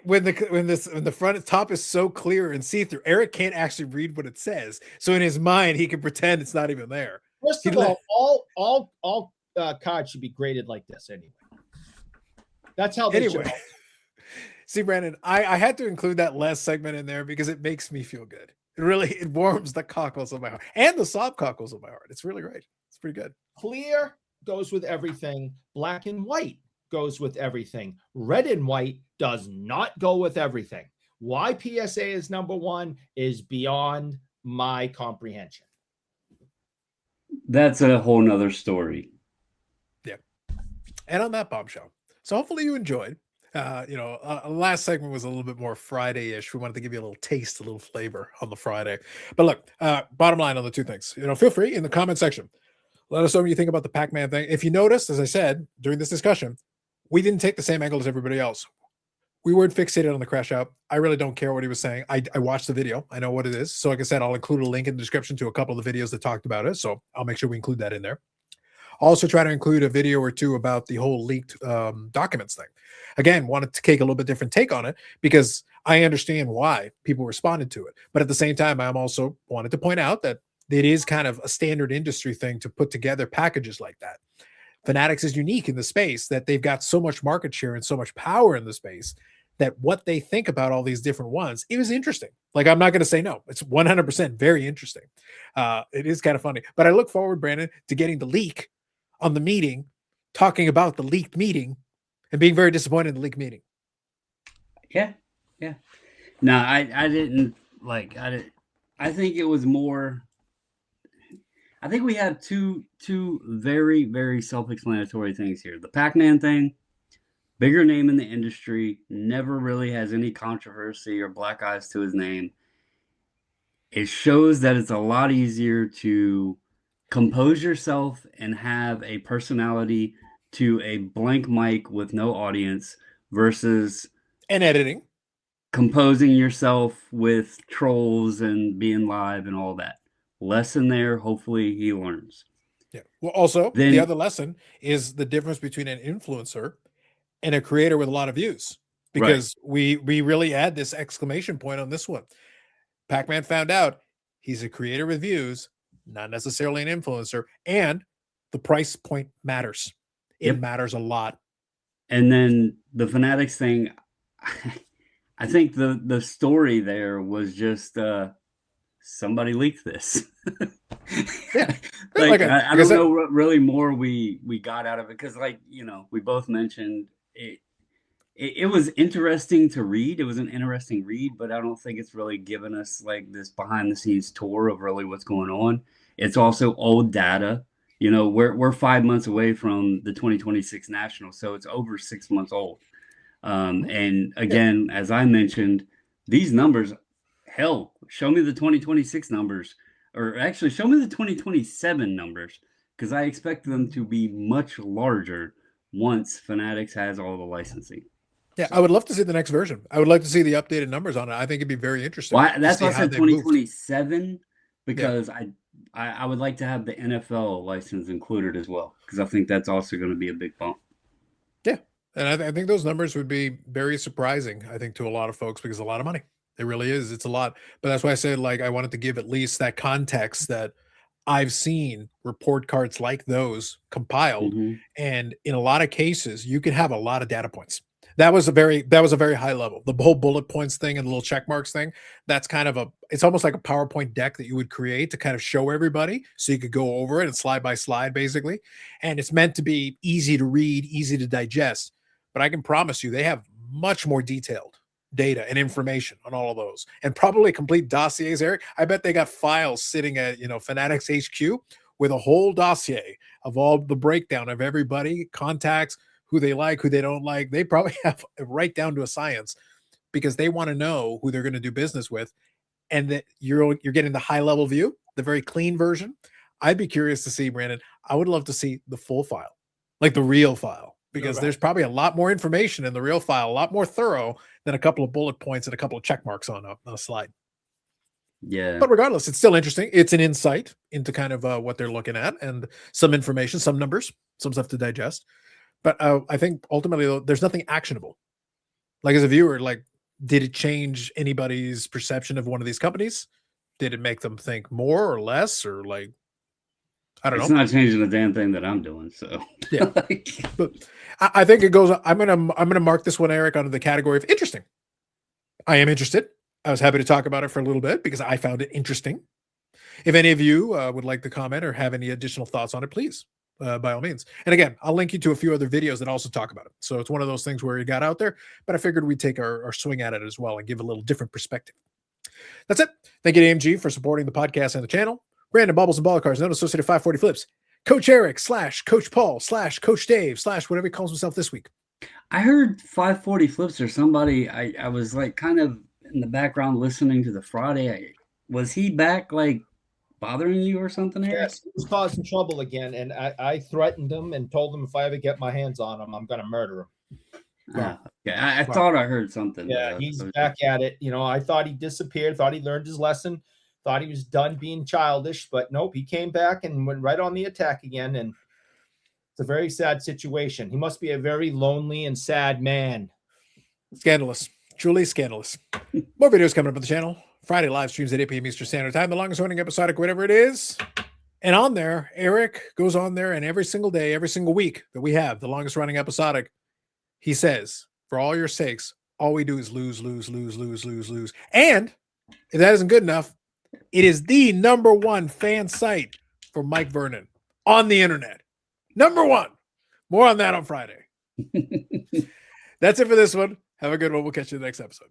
When the front top is so clear and see-through, Eric can't actually read what it says. So in his mind, he can pretend it's not even there. First of all cards should be graded like this anyway. That's how they should. See, Brandon, I had to include that last segment in there because it makes me feel good. It warms the cockles of my heart and the soft cockles of my heart. It's really great. It's pretty good. Clear goes with everything. Black and white goes with everything. Red and white does not go with everything. Why PSA is number one is beyond my comprehension. That's a whole nother story. Yeah. And on that bombshell. So hopefully you enjoyed. Last segment was a little bit more Friday-ish. We wanted to give you a little taste, a little flavor on the Friday. But look, bottom line on the two things. Feel free in the comment section. Let us know what you think about the Pacman thing. If you noticed, as I said during this discussion, we didn't take the same angle as everybody else. we weren't fixated on the crash out. I really don't care what he was saying. I watched the video. I know what it is. So like I said, I'll include a link in the description to a couple of the videos that talked about it. So I'll make sure we include that in there. Also try to include a video or two about the whole leaked documents thing. Again, wanted to take a little bit different take on it because I understand why people responded to it. But at the same time, I'm also wanted to point out that it is kind of a standard industry thing to put together packages like that. Fanatics is unique in the space that they've got so much market share and so much power in the space that what they think about all these different ones, it was interesting. Like, I'm not going to say no. It's 100% very interesting. It is kind of funny. But I look forward, Brandon, to getting the leak on the meeting, talking about the leaked meeting and being very disappointed in the leaked meeting. Yeah. No, I didn't like, I think it was more, I think we have two very, very self-explanatory things here. The Pacman thing, bigger name in the industry, never really has any controversy or black eyes to his name. It shows that it's a lot easier to compose yourself and have a personality to a blank mic with no audience versus and editing, composing yourself with trolls and being live and all that. Lesson there. Hopefully he learns. Yeah. Well, also Then, the other lesson is the difference between an influencer and a creator with a lot of views, because we really add this exclamation point on this one. Packman found out he's a creator with views, not necessarily an influencer, and the price point matters. It matters a lot. And then the Fanatics thing, I think the story there was just somebody leaked this. Yeah. Like I don't know what really more we got out of it, because, like, you know, we both mentioned it was interesting to read. It was an interesting read, but I don't think it's really given us like this behind the scenes tour of really what's going on. It's also old data. You know, we're 5 months away from the 2026 Nationals, so it's over 6 months old. And again, as I mentioned, these numbers, hell, show me the 2026 numbers, or actually show me the 2027 numbers, because I expect them to be much larger once Fanatics has all the licensing. Yeah, I would love to see the next version. I would like to see the updated numbers on it. I think it'd be very interesting. Well, that's why I said 2027, because I would like to have the NFL license included as well, because I think that's also going to be a big bump. Yeah, and I think those numbers would be very surprising, I think, to a lot of folks, because a lot of money. It really is. It's a lot. But that's why I said, like, I wanted to give at least that context that I've seen report cards like those compiled. Mm-hmm. And in a lot of cases, you can have a lot of data points. That was a very high level. The whole bullet points thing and the little check marks thing, that's kind of it's almost like a PowerPoint deck that you would create to kind of show everybody so you could go over it and slide by slide, basically. And it's meant to be easy to read, easy to digest. But I can promise you they have much more detailed data and information on all of those, and probably complete dossiers, Eric. I bet they got files sitting at, Fanatics HQ with a whole dossier of all the breakdown of everybody, contacts, who they like, who they don't like. They probably have it right down to a science, because they want to know who they're going to do business with, and that you're getting the high level view, the very clean version. I'd be curious to see, Brandon. I would love to see the full file, like the real file, because there's probably a lot more information in the real file, a lot more thorough than a couple of bullet points and a couple of check marks on a slide. Yeah. But regardless, it's still interesting. It's an insight into kind of what they're looking at, and some information, some numbers, some stuff to digest. But I think ultimately, though, there's nothing actionable. Like, as a viewer, like, did it change anybody's perception of one of these companies? Did it make them think more or less, or like, I don't know. It's not changing a damn thing that I'm doing. So yeah, but I think it goes. I'm gonna mark this one, Eric, under the category of interesting. I am interested. I was happy to talk about it for a little bit because I found it interesting. If any of you would like to comment or have any additional thoughts on it, please, by all means. And again, I'll link you to a few other videos that also talk about it. So it's one of those things where you got out there, but I figured we'd take our swing at it as well and give a little different perspective. That's it. Thank you to AMG for supporting the podcast and the channel. Brandon, Bobbles, and Baller Cards, no associated 540 Flips. Coach Eric / Coach Paul / Coach Dave / whatever he calls himself this week. I heard 540 Flips or somebody. I was like kind of in the background listening to the Friday. Was he back, like, bothering you or something, Eric? Yes, he was causing trouble again, and I threatened him and told him if I ever get my hands on him, I'm going to murder him. Yeah. Okay. I Right. thought I heard something. Yeah, he's back at it. I thought he disappeared, thought he learned his lesson, thought he was done being childish, but nope, he came back and went right on the attack again. And it's a very sad situation. He must be a very lonely and sad man. Scandalous. Truly scandalous. More videos coming up on the channel. Friday live streams at 8 p.m. Eastern Standard Time. The longest running episodic, whatever it is. And on there, Eric goes on there, and every single day, every single week that we have the longest running episodic, he says, for all your sakes, all we do is lose, lose, lose, lose, lose, lose. And if that isn't good enough, it is the #1 fan site for Mike Vernon on the internet. #1. More on that on Friday. That's it for this one. Have a good one. We'll catch you in the next episode.